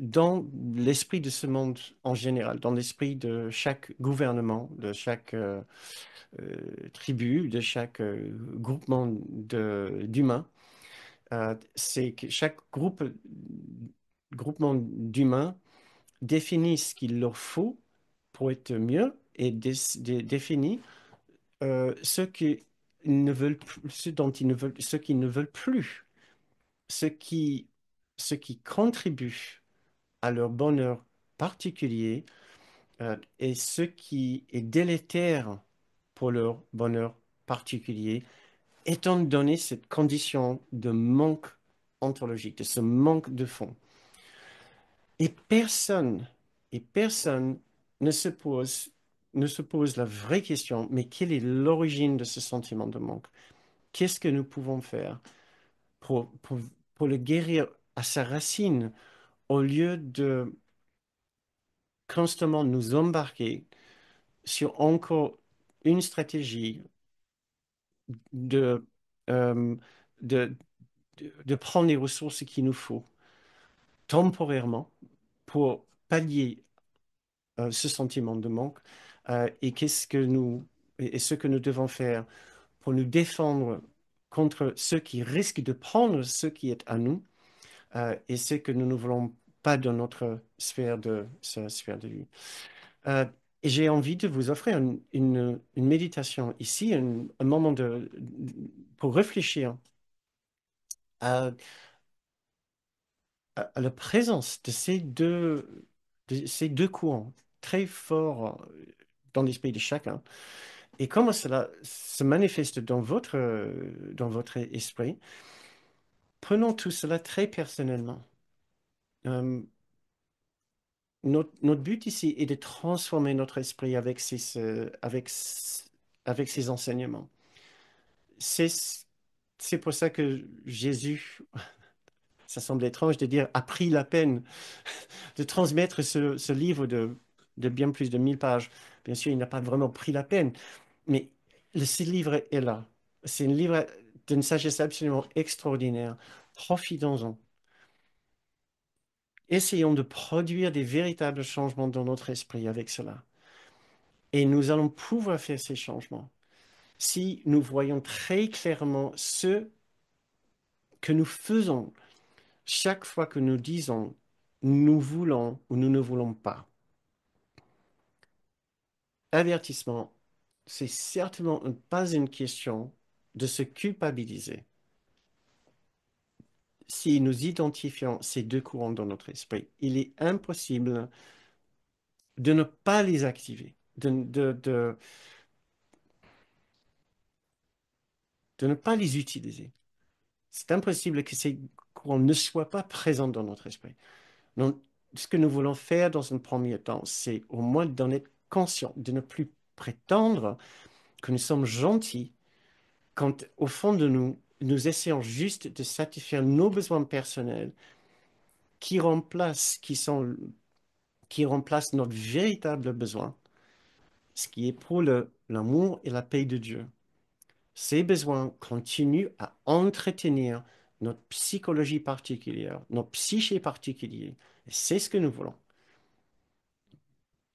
dans l'esprit de ce monde en général, dans l'esprit de chaque gouvernement, de chaque tribu, de chaque groupement d'humains, c'est que chaque groupement d'humains définit ce qu'il leur faut pour être mieux et définit ce qu'ils ne veulent plus, ce dont ils ne veulent, ce qu'ils ne veulent plus, ce qui, ce qui contribue à leur bonheur particulier et ce qui est délétère pour leur bonheur particulier, étant donné cette condition de manque ontologique, de ce manque de fond. Et et personne ne se pose, ne se pose la vraie question, mais quelle est l'origine de ce sentiment de manque? Qu'est-ce que nous pouvons faire pour, pour, pour le guérir à sa racine au lieu de constamment nous embarquer sur encore une stratégie de, euh, de, de prendre les ressources qu'il nous faut temporairement pour pallier ce sentiment de manque et et ce que nous devons faire pour nous défendre contre ceux qui risquent de prendre ce qui est à nous et ce que nous ne voulons pas dans notre sphère de vie. Euh, et j'ai envie de vous offrir une méditation ici, un moment pour réfléchir à, à la présence de ces deux courants très forts dans l'esprit de chacun et comment cela se manifeste dans votre esprit. Prenons tout cela très personnellement. Euh, notre but ici est de transformer notre esprit avec ces enseignements. C'est, c'est pour ça que Jésus, ça semble étrange de dire, a pris la peine de transmettre ce livre de bien plus de 1000 pages. Bien sûr, il n'a pas vraiment pris la peine, mais ce livre est là. C'est un livre d'une sagesse absolument extraordinaire. Profitons-en. Essayons de produire des véritables changements dans notre esprit avec cela. Et nous allons pouvoir faire ces changements si nous voyons très clairement ce que nous faisons chaque fois que nous disons nous voulons ou nous ne voulons pas. Avertissement, c'est certainement pas une question de se culpabiliser si nous identifions ces deux courants dans notre esprit. Il est impossible de ne pas les activer, de ne pas les utiliser. C'est impossible que ces courants ne soient pas présents dans notre esprit. Donc, ce que nous voulons faire dans un premier temps, c'est au moins d'en être conscient, de ne plus prétendre que nous sommes gentils quand, au fond de nous, nous essayons juste de satisfaire nos besoins personnels qui remplacent notre véritable besoin, ce qui est pour l'amour et la paix de Dieu. Ces besoins continuent à entretenir notre psychologie particulière, notre psyché particulier. Et c'est ce que nous voulons.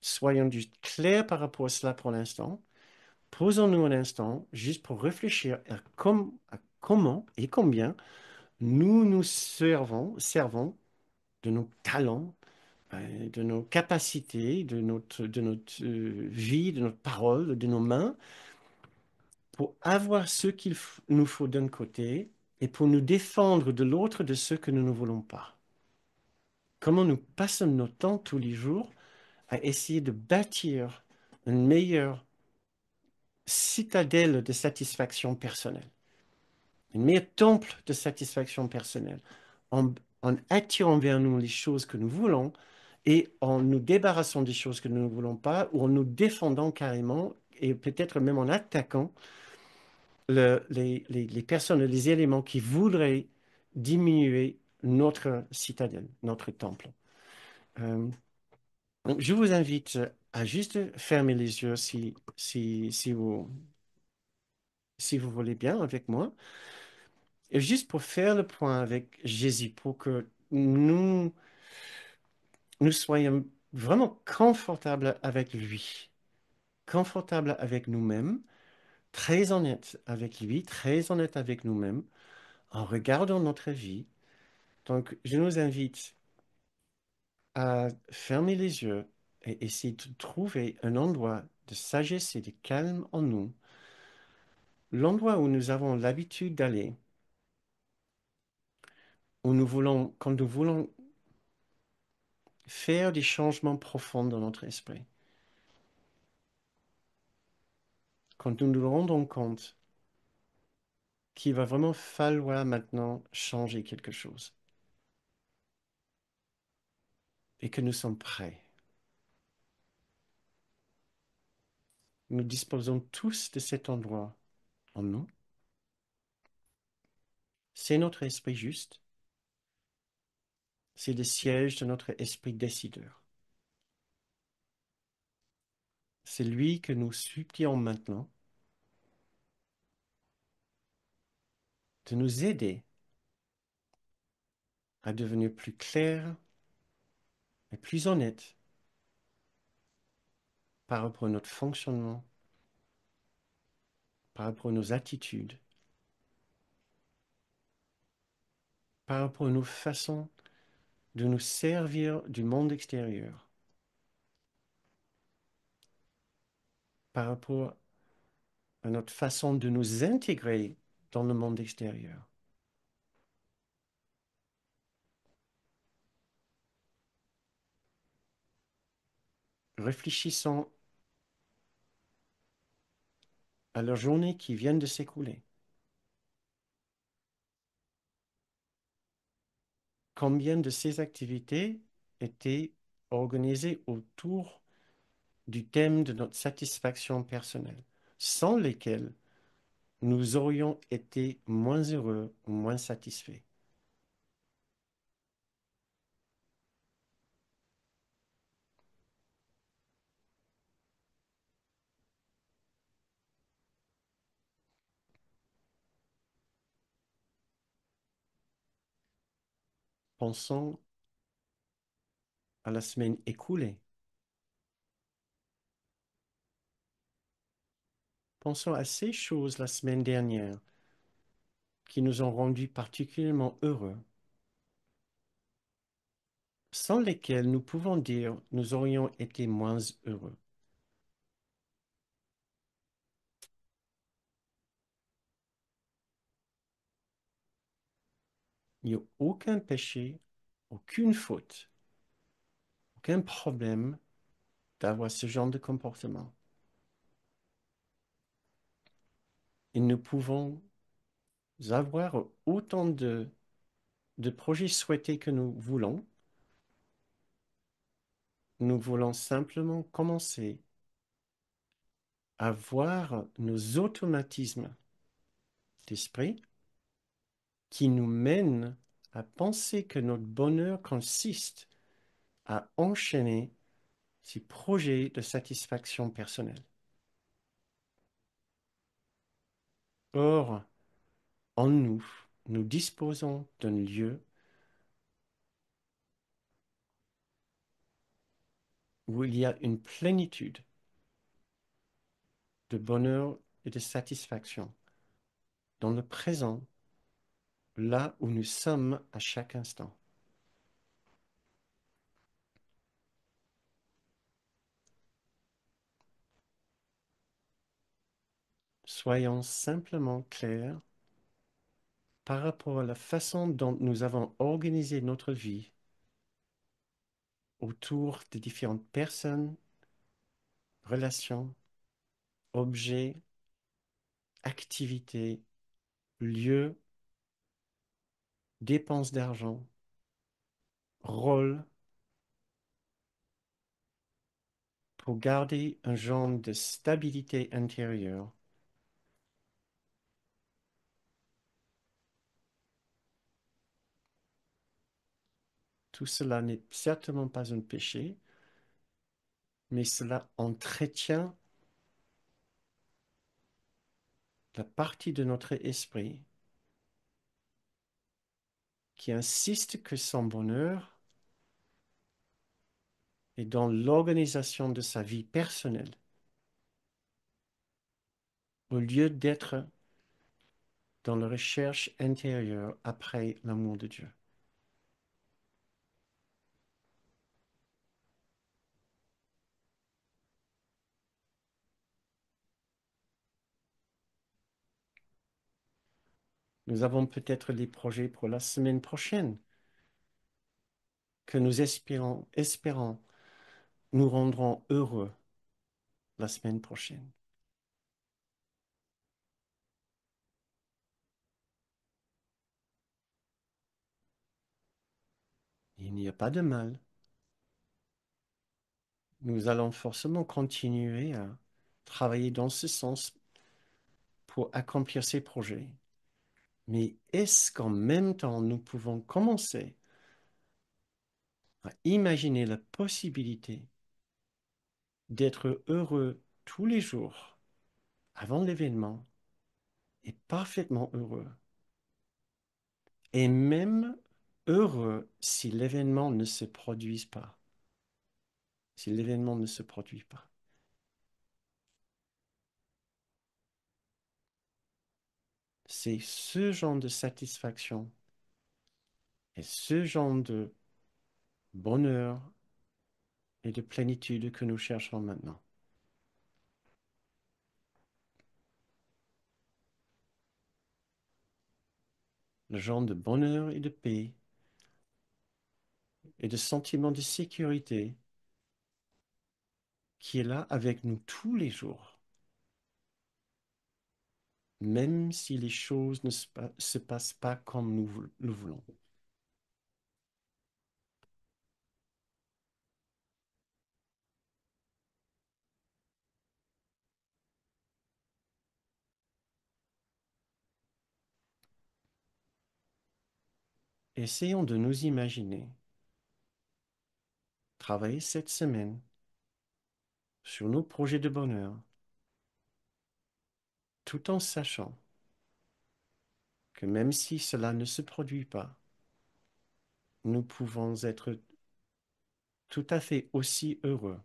Soyons du clairs par rapport à cela pour l'instant. Posons-nous un instant juste pour réfléchir à comment et combien nous nous servons de nos talents, de nos capacités, de notre vie, de notre parole, de nos mains, pour avoir ce nous faut d'un côté et pour nous défendre de l'autre de ce que nous ne voulons pas. Comment nous passons notre temps tous les jours à essayer de bâtir une meilleure citadelle de satisfaction personnelle, une meilleure temple de satisfaction personnelle, en, en attirant vers nous les choses que nous voulons et en nous débarrassant des choses que nous ne voulons pas, ou en nous défendant carrément, et peut-être même en attaquant les personnes, les éléments qui voudraient diminuer notre citadelle, notre temple. Euh, donc, je vous invite à juste fermer les yeux si vous voulez bien avec moi, et juste pour faire le point avec Jésus, pour que nous soyons vraiment confortables avec lui, confortables avec nous-mêmes, très honnêtes avec lui, très honnêtes avec nous-mêmes, en regardant notre vie. Donc, je nous invite à fermer les yeux et essayer de trouver un endroit de sagesse et de calme en nous, l'endroit où nous avons l'habitude d'aller, quand nous voulons faire des changements profonds dans notre esprit, quand nous nous rendons compte qu'il va vraiment falloir maintenant changer quelque chose et que nous sommes prêts. Nous disposons tous de cet endroit en nous. C'est notre esprit juste, c'est le siège de notre esprit décideur. C'est lui que nous supplions maintenant de nous aider à devenir plus clairs et plus honnêtes par rapport à notre fonctionnement, par rapport à nos attitudes, par rapport à nos façons de nous servir du monde extérieur, par rapport à notre façon de nous intégrer dans le monde extérieur. Réfléchissons à la journée qui vient de s'écouler. Combien de ces activités étaient organisées autour du thème de notre satisfaction personnelle, sans lesquelles nous aurions été moins heureux ou moins satisfaits. Pensons à la semaine écoulée. Pensons à ces choses la semaine dernière qui nous ont rendus particulièrement heureux, sans lesquelles nous pouvons dire nous aurions été moins heureux. Il n'y a aucun péché, aucune faute, aucun problème d'avoir ce genre de comportement. Et nous pouvons avoir autant de projets souhaités que nous voulons. Nous voulons simplement commencer à voir nos automatismes d'esprit qui nous mènent à penser que notre bonheur consiste à enchaîner ces projets de satisfaction personnelle. Or, en nous, nous disposons d'un lieu où il y a une plénitude de bonheur et de satisfaction dans le présent, là où nous sommes à chaque instant. Soyons simplement clairs par rapport à la façon dont nous avons organisé notre vie autour de différentes personnes, relations, objets, activités, lieux, dépenses d'argent, rôles, pour garder un genre de stabilité intérieure. Tout cela n'est certainement pas un péché, mais cela entretient la partie de notre esprit qui insiste que son bonheur est dans l'organisation de sa vie personnelle, au lieu d'être dans la recherche intérieure après l'amour de Dieu. Nous avons peut-être des projets pour la semaine prochaine que nous espérons nous rendront heureux la semaine prochaine. Il n'y a pas de mal. Nous allons forcément continuer à travailler dans ce sens pour accomplir ces projets. Mais est-ce qu'en même temps, nous pouvons commencer à imaginer la possibilité d'être heureux tous les jours avant l'événement et parfaitement heureux, et même heureux si l'événement ne se produise pas, si l'événement ne se produit pas. C'est ce genre de satisfaction et ce genre de bonheur et de plénitude que nous cherchons maintenant. Le genre de bonheur et de paix et de sentiment de sécurité qui est là avec nous tous les jours, même si les choses ne se passent pas comme nous le voulons. Essayons de nous imaginer travailler cette semaine sur nos projets de bonheur, tout en sachant que même si cela ne se produit pas, nous pouvons être tout à fait aussi heureux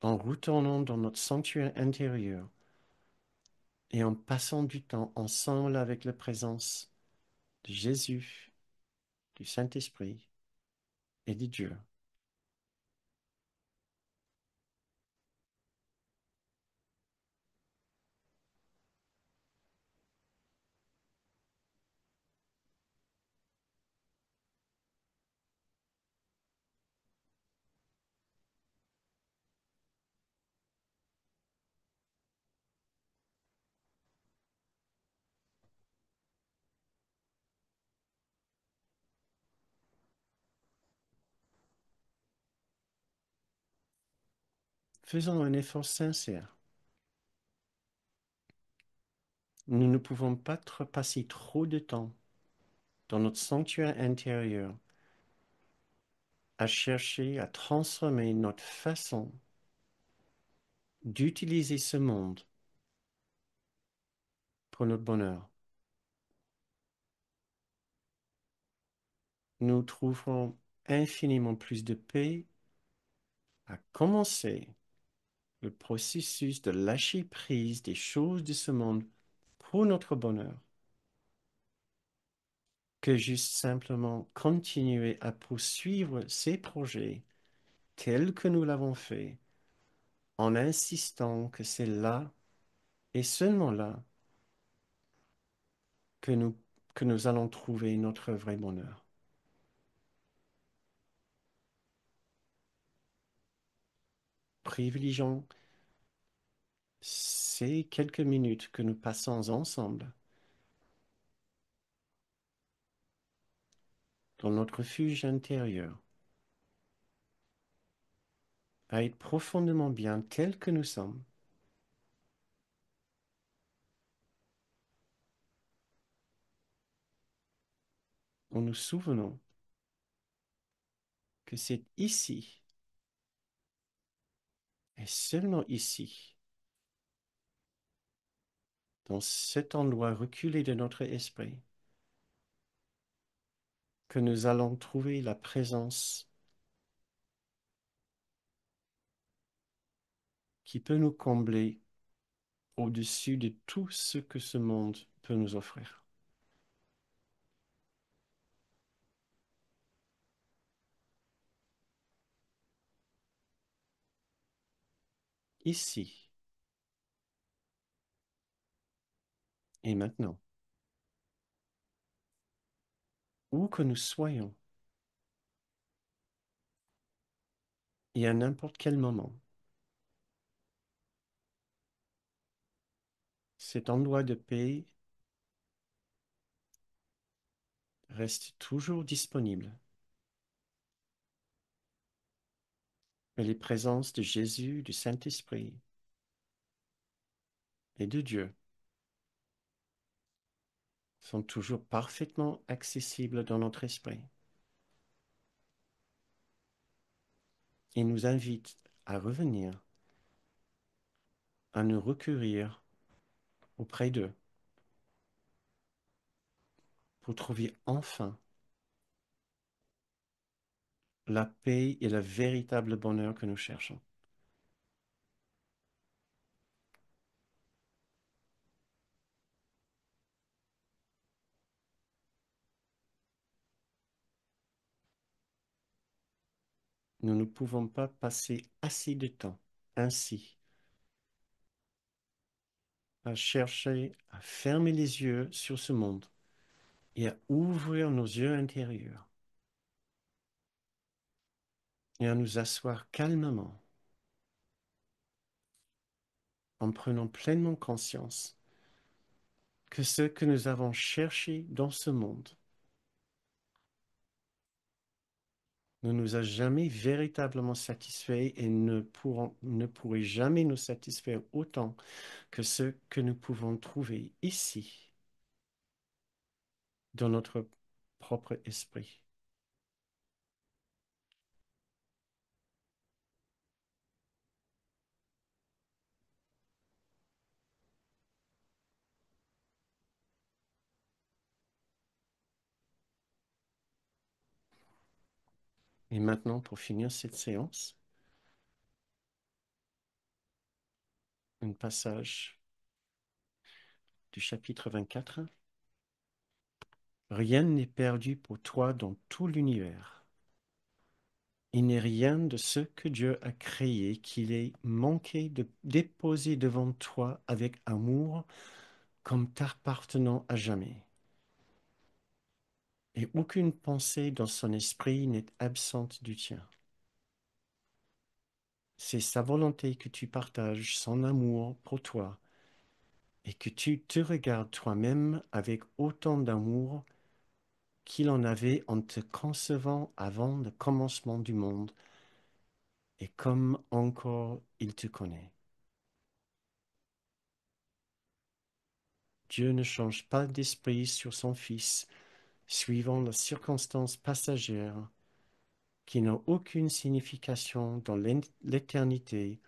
en retournant dans notre sanctuaire intérieur et en passant du temps ensemble avec la présence de Jésus, du Saint-Esprit et de Dieu. Faisons un effort sincère. Nous ne pouvons pas passer trop de temps dans notre sanctuaire intérieur à chercher à transformer notre façon d'utiliser ce monde pour notre bonheur. Nous trouverons infiniment plus de paix à commencer le processus de lâcher prise des choses de ce monde pour notre bonheur que juste simplement continuer à poursuivre ces projets tels que nous l'avons fait en insistant que c'est là et seulement là que que nous allons trouver notre vrai bonheur. Privilégions ces quelques minutes que nous passons ensemble dans notre refuge intérieur à être profondément bien tels que nous sommes, en nous souvenant que c'est ici et seulement ici, dans cet endroit reculé de notre esprit, que nous allons trouver la présence qui peut nous combler au-dessus de tout ce que ce monde peut nous offrir. Ici et maintenant, où que nous soyons, et à n'importe quel moment, cet endroit de paix reste toujours disponible. Et les présences de Jésus, du Saint-Esprit et de Dieu sont toujours parfaitement accessibles dans notre esprit et nous invitent à revenir, à nous recourir auprès d'eux pour trouver enfin la paix et le véritable bonheur que nous cherchons. Nous ne pouvons pas passer assez de temps ainsi à chercher à fermer les yeux sur ce monde et à ouvrir nos yeux intérieurs et à nous asseoir calmement en prenant pleinement conscience que ce que nous avons cherché dans ce monde ne nous a jamais véritablement satisfaits et ne pourrait jamais nous satisfaire autant que ce que nous pouvons trouver ici, dans notre propre esprit. Et maintenant, pour finir cette séance, un passage du chapitre 24. Rien n'est perdu pour toi dans tout l'univers. Il n'est rien de ce que Dieu a créé qu'il ait manqué de déposer devant toi avec amour comme t'appartenant à jamais. Et aucune pensée dans son esprit n'est absente du tien. C'est sa volonté que tu partages son amour pour toi et que tu te regardes toi-même avec autant d'amour qu'il en avait en te concevant avant le commencement du monde et comme encore il te connaît. Dieu ne change pas d'esprit sur son Fils, suivant les circonstances passagères qui n'ont aucune signification dans l'éternité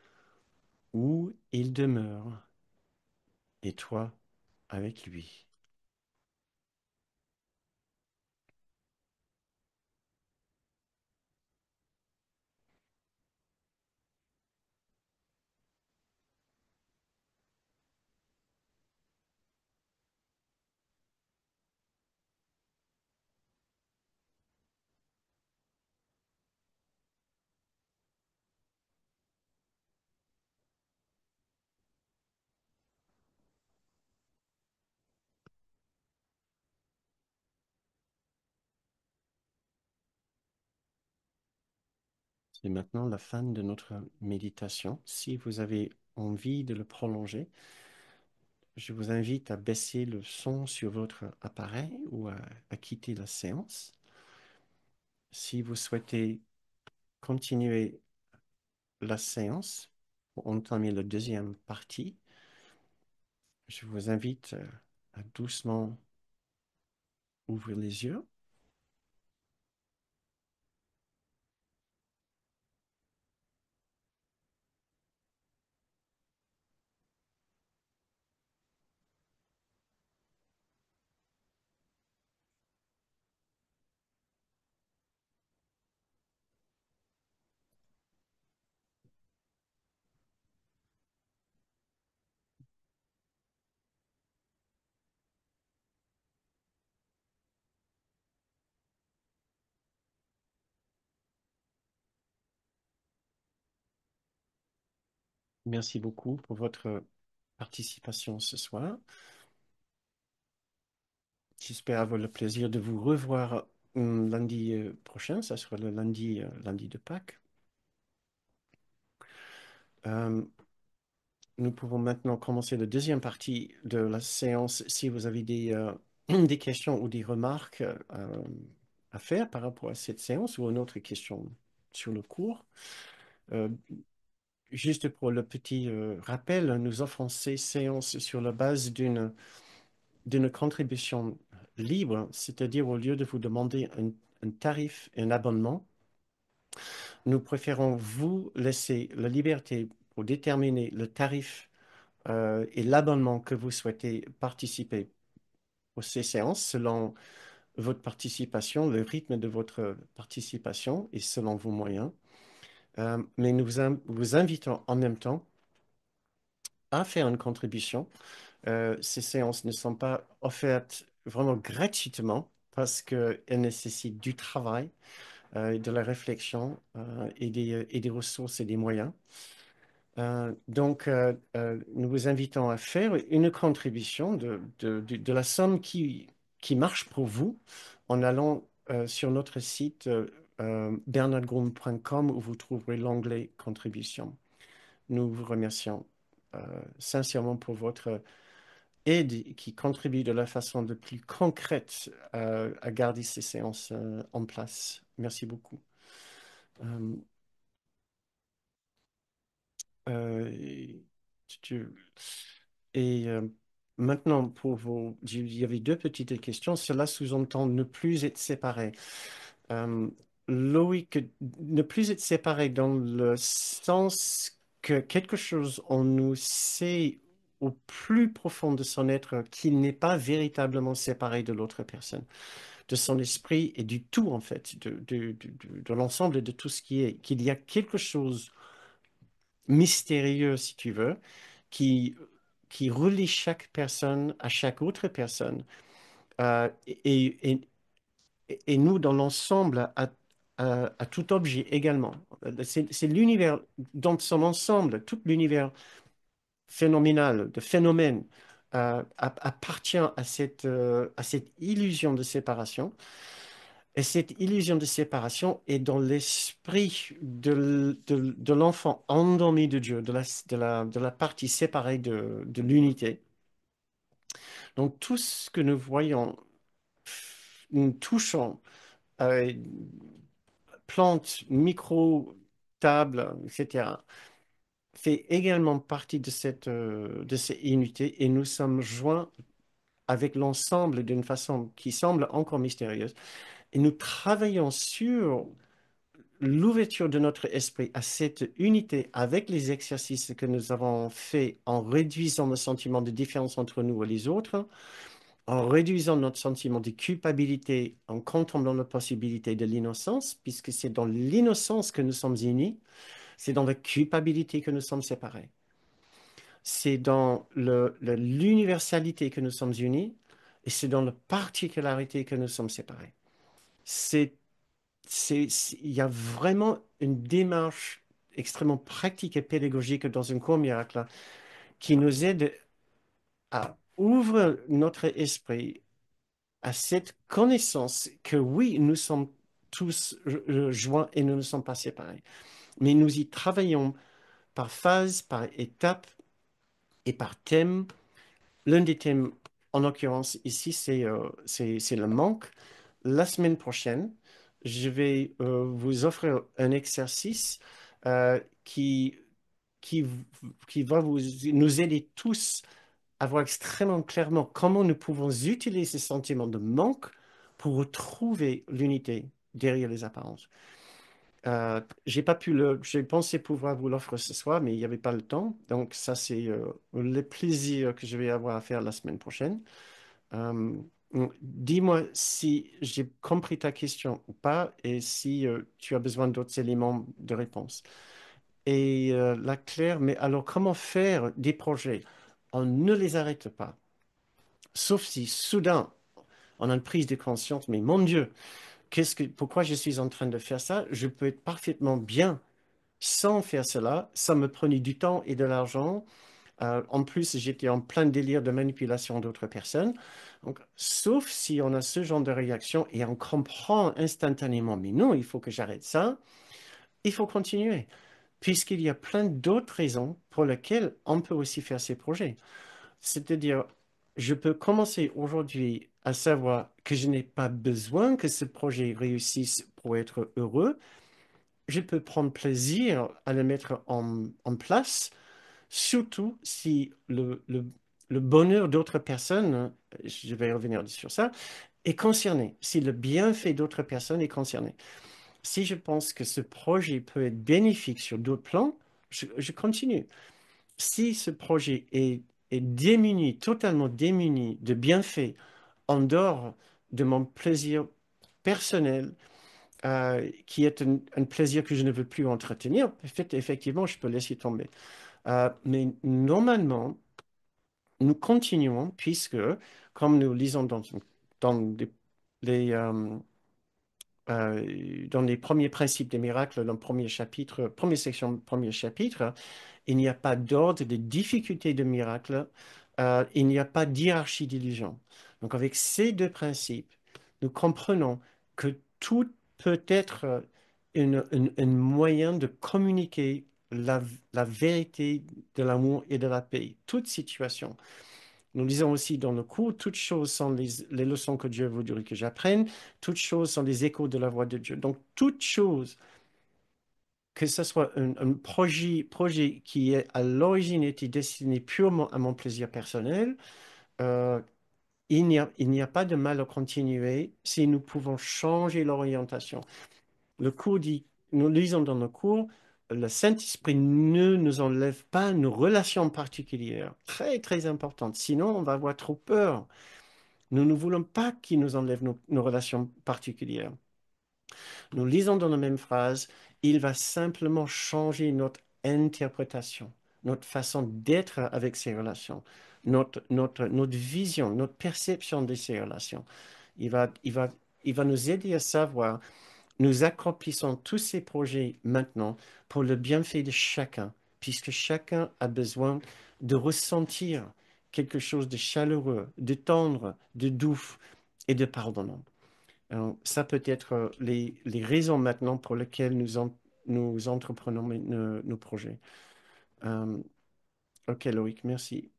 où il demeure, et toi avec lui. « C'est maintenant la fin de notre méditation. Si vous avez envie de le prolonger, je vous invite à baisser le son sur votre appareil ou à quitter la séance. Si vous souhaitez continuer la séance pour entamer la deuxième partie, je vous invite à doucement ouvrir les yeux. Merci beaucoup pour votre participation ce soir. J'espère avoir le plaisir de vous revoir lundi prochain. Ça sera le lundi de Pâques. Euh, Nous pouvons maintenant commencer la deuxième partie de la séance. Si vous avez des questions ou des remarques à faire par rapport à cette séance ou une autre question sur le cours, euh, juste pour le petit rappel, nous offrons ces séances sur la base d'une contribution libre, c'est-à-dire au lieu de vous demander un tarif, un abonnement, nous préférons vous laisser la liberté pour déterminer le tarif et l'abonnement que vous souhaitez participer aux ces séances selon votre participation, le rythme de votre participation et selon vos moyens. Mais nous vous invitons en même temps à faire une contribution. Ces séances ne sont pas offertes vraiment gratuitement parce qu'elles nécessitent du travail, de la réflexion et des ressources et des moyens. Nous vous invitons à faire une contribution de la somme qui marche pour vous en allant sur notre site bernardgroom.com où vous trouverez l'onglet contribution. Nous vous remercions sincèrement pour votre aide qui contribue de la façon la plus concrète à garder ces séances en place. Merci beaucoup. Euh, Euh, tu- et maintenant, il y avait deux petites questions. Cela sous-entend ne plus être séparés. Euh, Loïc, ne plus être séparés dans le sens que quelque chose en nous sait au plus profond de son être qu'il n'est pas véritablement séparé de l'autre personne, de son esprit et du tout, en fait, de l'ensemble de tout ce qui est, qu'il y a quelque chose mystérieux, si tu veux, qui, qui relie chaque personne à chaque autre personne. Et nous, dans l'ensemble, à tout objet également. C'est l'univers dans son ensemble, tout l'univers phénoménal, de phénomènes, appartient à cette illusion de séparation. Et cette illusion de séparation est dans l'esprit de l'enfant endormi de Dieu, de la partie séparée de l'unité. Donc tout ce que nous voyons, nous touchons, euh, plantes, micros, tables, etc., fait également partie de cette unité et nous sommes joints avec l'ensemble d'une façon qui semble encore mystérieuse. Et nous travaillons sur l'ouverture de notre esprit à cette unité avec les exercices que nous avons faits en réduisant le sentiment de différence entre nous et les autres, en réduisant notre sentiment de culpabilité, en contemplant la possibilité de l'innocence, puisque c'est dans l'innocence que nous sommes unis, c'est dans la culpabilité que nous sommes séparés. C'est dans l'universalité que nous sommes unis et c'est dans la particularité que nous sommes séparés. C'est il y a vraiment une démarche extrêmement pratique et pédagogique dans un cours miracle qui nous aide à ouvrir notre esprit à cette connaissance que oui, nous sommes tous joints et nous ne sommes pas séparés. Mais nous y travaillons par phase, par étape et par thème. L'un des thèmes, en l'occurrence ici, c'est le manque. La semaine prochaine, je vais vous offrir un exercice qui, qui, qui va nous aider tous à voir extrêmement clairement comment nous pouvons utiliser ces sentiments de manque pour retrouver l'unité derrière les apparences. J'ai pas pu j'ai pensé pouvoir vous l'offrir ce soir, mais il n'y avait pas le temps. Donc ça, c'est le plaisir que je vais avoir à faire la semaine prochaine. Euh, Dis-moi si j'ai compris ta question ou pas et si tu as besoin d'autres éléments de réponse. Et la Claire, mais alors comment faire des projets? On ne les arrête pas. Sauf si soudain on a une prise de conscience, mais mon Dieu, pourquoi je suis en train de faire ça? Je peux être parfaitement bien sans faire cela. Ça me prenait du temps et de l'argent. En plus, j'étais en plein délire de manipulation d'autres personnes. Donc, sauf si on a ce genre de réaction et on comprend instantanément, mais non, il faut que j'arrête ça, il faut continuer, puisqu'il y a plein d'autres raisons pour lesquelles on peut aussi faire ces projets. C'est-à-dire, je peux commencer aujourd'hui à savoir que je n'ai pas besoin que ce projet réussisse pour être heureux. Je peux prendre plaisir à le mettre en place, surtout si le bonheur d'autres personnes, je vais revenir sur ça, est concerné, si le bienfait d'autres personnes est concerné. Si je pense que ce projet peut être bénéfique sur d'autres plans, je continue. Si ce projet est démuni, totalement démuni de bienfaits en dehors de mon plaisir personnel, qui est un plaisir que je ne veux plus entretenir, effectivement, je peux laisser tomber. Mais normalement, nous continuons puisque, comme nous lisons dans les, euh, dans les premiers principes des miracles, dans le premier chapitre, première section, premier chapitre, il n'y a pas d'ordre de difficulté de miracle, il n'y a pas d'hierarchie d'illusion. Donc avec ces deux principes, nous comprenons que tout peut être un moyen de communiquer la vérité de l'amour et de la paix, toute situation. Nous lisons aussi dans le cours, toutes choses sont les leçons que Dieu voudrait que j'apprenne, toutes choses sont les échos de la voix de Dieu. Donc, toutes choses, que ce soit un projet qui est à l'origine était destiné purement à mon plaisir personnel, euh, il n'y a pas de mal à continuer si nous pouvons changer l'orientation. Le cours dit, nous lisons dans le cours, le Saint-Esprit ne nous enlève pas nos relations particulières, très très importantes, sinon on va avoir trop peur. Nous ne voulons pas qu'il nous enlève nos relations particulières. Nous lisons dans la même phrase, il va simplement changer notre interprétation, notre façon d'être avec ces relations, notre vision, notre perception de ces relations. Il va, il va, il va nous aider à savoir, nous accomplissons tous ces projets maintenant pour le bienfait de chacun, puisque chacun a besoin de ressentir quelque chose de chaleureux, de tendre, de doux et de pardonnant. Alors, ça peut être les raisons maintenant pour lesquelles nous entreprenons nos projets. Euh, ok, Loïc, merci.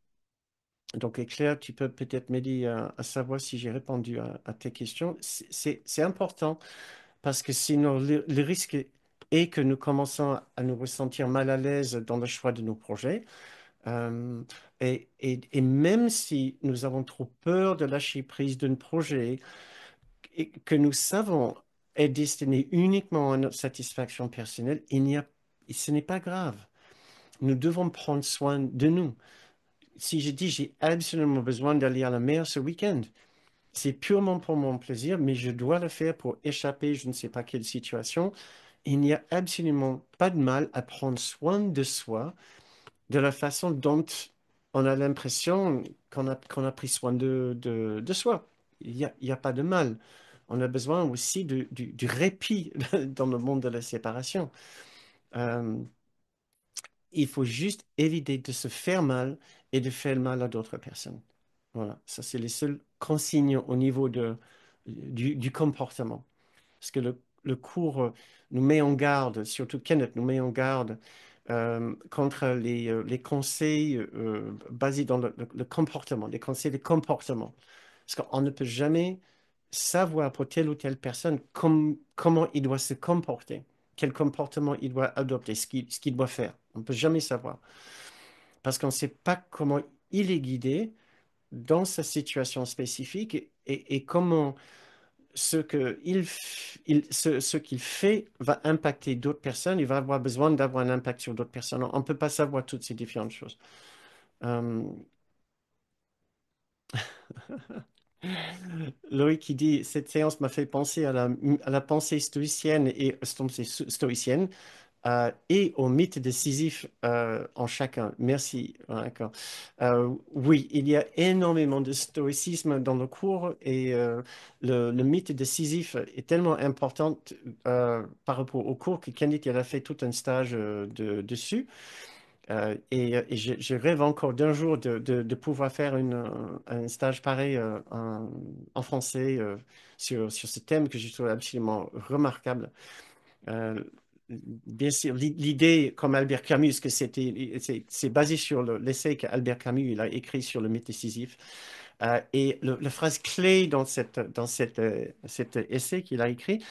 Donc, Claire, tu peux peut-être m'aider à savoir si j'ai répondu à tes questions. C'est important parce que sinon, le risque est que nous commençons à nous ressentir mal à l'aise dans le choix de nos projets. Euh, et même si nous avons trop peur de lâcher prise d'un projet, et que nous savons est destiné uniquement à notre satisfaction personnelle, ce n'est pas grave. Nous devons prendre soin de nous. Si je dis j'ai absolument besoin d'aller à la mer ce week-end, c'est purement pour mon plaisir, mais je dois le faire pour échapper, je ne sais pas quelle situation. Il n'y a absolument pas de mal à prendre soin de soi de la façon dont on a l'impression qu'on a pris soin de soi. Il y a pas de mal. On a besoin aussi du répit dans le monde de la séparation. Euh, il faut juste éviter de se faire mal et de faire mal à d'autres personnes. Voilà, ça c'est les seules consignes au niveau du comportement. Parce que le cours nous met en garde, surtout Kenneth nous met en garde contre les conseils basés dans le comportement, les conseils de comportement. Parce qu'on ne peut jamais savoir pour telle ou telle personne comment il doit se comporter, quel comportement il doit adopter, ce qu'il doit faire. On ne peut jamais savoir. Parce qu'on ne sait pas comment il est guidé dans sa situation spécifique et comment ce qu'il fait va impacter d'autres personnes. Il va avoir besoin d'avoir un impact sur d'autres personnes. On ne peut pas savoir toutes ces différentes choses. Euh, Loïc qui dit, cette séance m'a fait penser à la pensée stoïcienne stoïcienne et au mythe de Sisyphe en chacun. Merci. Ouais, d'accord. Oui, il y a énormément de stoïcisme dans le cours et le mythe de Sisyphe est tellement important par rapport au cours que Kenneth il a fait tout un stage dessus. Et je rêve encore d'un jour de pouvoir faire un stage pareil en français sur ce thème que je trouve absolument remarquable. Euh, Bien sûr, l'idée, comme Albert Camus, que c'est basé sur l'essai qu'Albert Camus il a écrit sur le mythe de Sisyphe. Et la phrase clé cet essai qu'il a écrit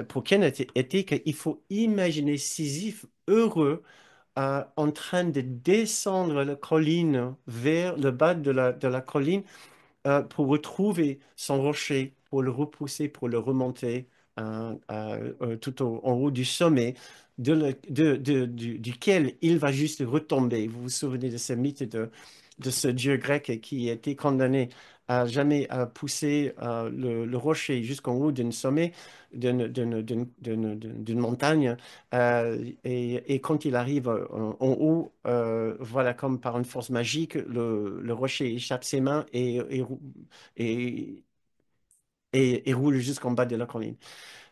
pour Ken était qu'il faut imaginer Sisyphe heureux en train de descendre la colline vers le bas de la colline pour retrouver son rocher, pour le repousser, pour le remonter en haut du sommet duquel il va juste retomber. Vous vous souvenez de ce mythe de ce dieu grec qui a été condamné à jamais à pousser le rocher jusqu'en haut d'un sommet, d'une montagne. Et quand il arrive en haut, voilà, comme par une force magique, le rocher échappe ses mains et, et roule jusqu'en bas de la colline.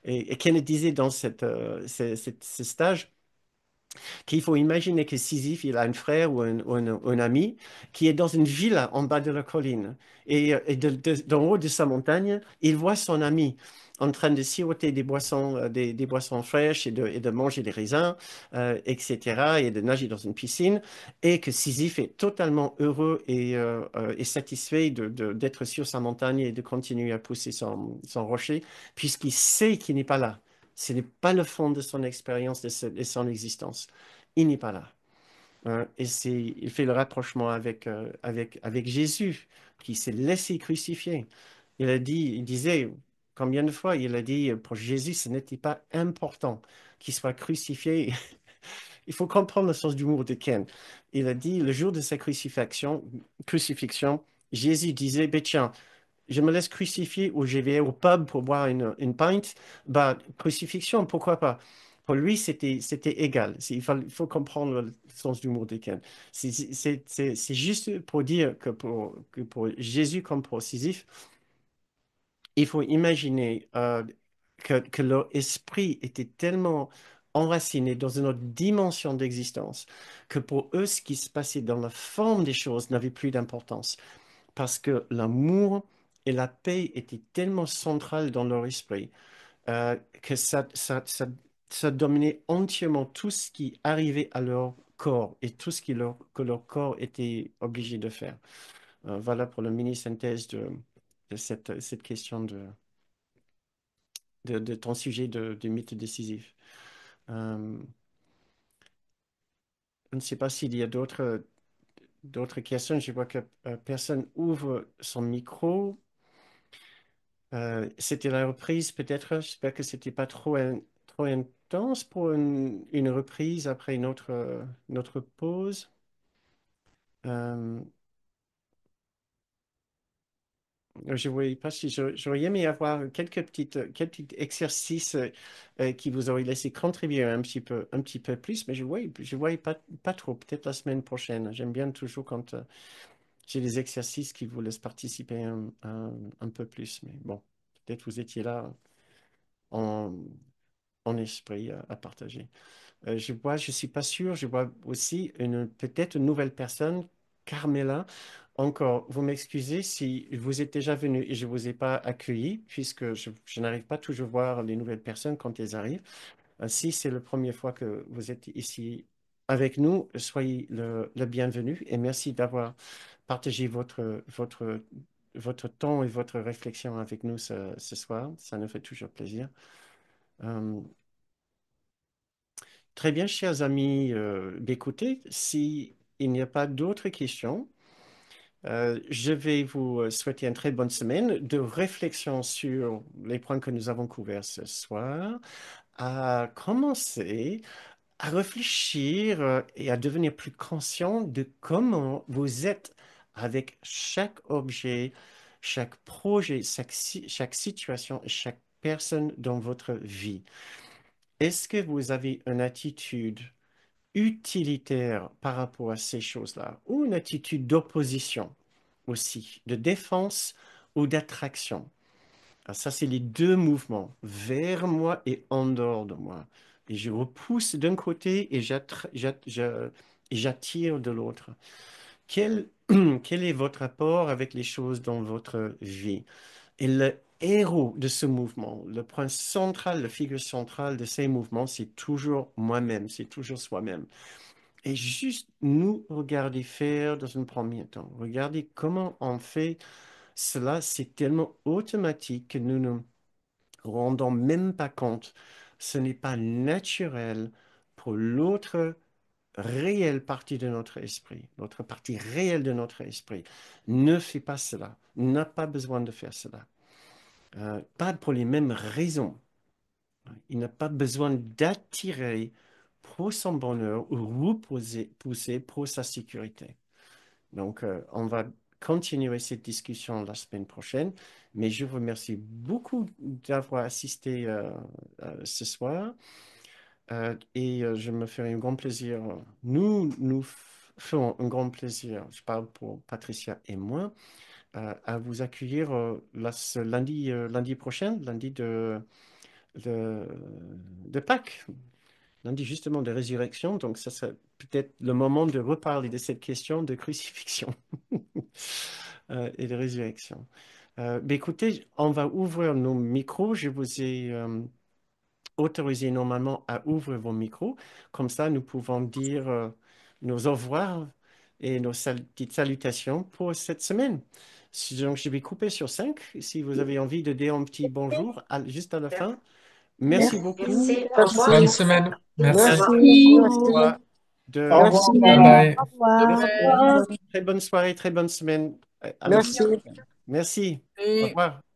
Et Kenneth disait dans ce stage, qu'il faut imaginer que Sisyphe, il a un frère ou un ami qui est dans une villa en bas de la colline. Et d'en haut de sa montagne, il voit son ami en train de siroter des boissons fraîches et de manger des raisins, etc., et de nager dans une piscine, et que Sisyphe est totalement heureux et satisfait d'être sur sa montagne et de continuer à pousser son rocher, puisqu'il sait qu'il n'est pas là. Ce n'est pas le fond de son expérience, de son existence. Il n'est pas là. Il fait le rapprochement avec Jésus, qui s'est laissé crucifier. Il disait, combien de fois il a dit, pour Jésus, ce n'était pas important qu'il soit crucifié. Il faut comprendre le sens d'humour de Ken. Il a dit, le jour de sa crucifixion, Jésus disait, ben tiens, je me laisse crucifier ou je vais au pub pour boire une pint, bah, crucifixion, pourquoi pas? Pour lui, c'était égal. Il faut comprendre le sens du mot de Ken. C'est juste pour dire que pour Jésus comme pour Sisyphe, il faut imaginer que leur esprit était tellement enraciné dans une autre dimension d'existence que pour eux, ce qui se passait dans la forme des choses n'avait plus d'importance parce que l'amour et la paix étaient tellement centrales dans leur esprit que ça dominait entièrement tout ce qui arrivait à leur corps et tout ce que leur corps était obligé de faire. Voilà pour la mini-synthèse de cette question de ton sujet de mythe décisif. Euh, je ne sais pas s'il y a d'autres questions. Je vois que personne ouvre son micro. C'était la reprise, peut-être. J'espère que c'était pas trop intense pour une reprise après une autre pause. Euh, je ne voyais pas si j'aurais aimé avoir quelques petits exercices qui vous auraient laissé contribuer un petit peu plus, mais je voyais pas trop. Peut-être la semaine prochaine. J'aime bien toujours quand j'ai des exercices qui vous laissent participer un peu plus. Mais bon, peut-être vous étiez là en, en esprit à partager. Je suis pas sûr, je vois aussi peut-être une nouvelle personne Carmela. Encore, vous m'excusez si vous êtes déjà venu et je ne vous ai pas accueilli, puisque je n'arrive pas toujours à voir les nouvelles personnes quand elles arrivent. Si c'est la première fois que vous êtes ici avec nous, soyez le bienvenu et merci d'avoir partagé votre temps et votre réflexion avec nous ce soir. Ça nous fait toujours plaisir. Euh, Très bien, chers amis, écoutez, si il n'y a pas d'autres questions, je vais vous souhaiter une très bonne semaine de réflexion sur les points que nous avons couverts ce soir, à commencer à réfléchir et à devenir plus conscient de comment vous êtes avec chaque objet, chaque projet, chaque situation et chaque personne dans votre vie. Est-ce que vous avez une attitude utilitaire par rapport à ces choses-là ou une attitude d'opposition aussi, de défense ou d'attraction? Ah, ça, c'est les deux mouvements, vers moi et en dehors de moi. Et je repousse d'un côté et j'attire de l'autre. Quel, quel est votre rapport avec les choses dans votre vie? Et le héros de ce mouvement, le point central, la figure centrale de ces mouvements, c'est toujours moi-même, c'est toujours soi-même. Et juste nous regarder faire dans un premier temps. Regardez comment on fait cela, c'est tellement automatique que nous ne rendons même pas compte. Ce n'est pas naturel pour l'autre réelle partie de notre esprit, l'autre partie réelle de notre esprit. Ne fait pas cela, n'a pas besoin de faire cela. Pas pour les mêmes raisons. Il n'a pas besoin d'attirer pour son bonheur ou pousser pour sa sécurité. Donc, on va continuer cette discussion la semaine prochaine, mais je vous remercie beaucoup d'avoir assisté ce soir et je me ferai un grand plaisir. Nous ferons un grand plaisir, je parle pour Patricia et moi, à vous accueillir ce lundi, lundi prochain, lundi de, de Pâques, lundi justement de résurrection. Donc, ça serait peut-être le moment de reparler de cette question de crucifixion et de résurrection. Mais écoutez, on va ouvrir nos micros. Je vous ai autorisé normalement à ouvrir vos micros. Comme ça, nous pouvons dire nos au revoir et nos petites salutations pour cette semaine. Donc, je vais couper sur 5. Si vous avez envie de dire un petit bonjour juste à la fin. Merci beaucoup. Merci. Au Merci. revoir. Bonne semaine. À Merci. Merci. Merci. trois, Au deux, revoir. Merci. Bye un. bye. Au revoir. Merci. Très bonne soirée, très bonne semaine. À la Merci. prochaine. Merci. Au Merci. revoir.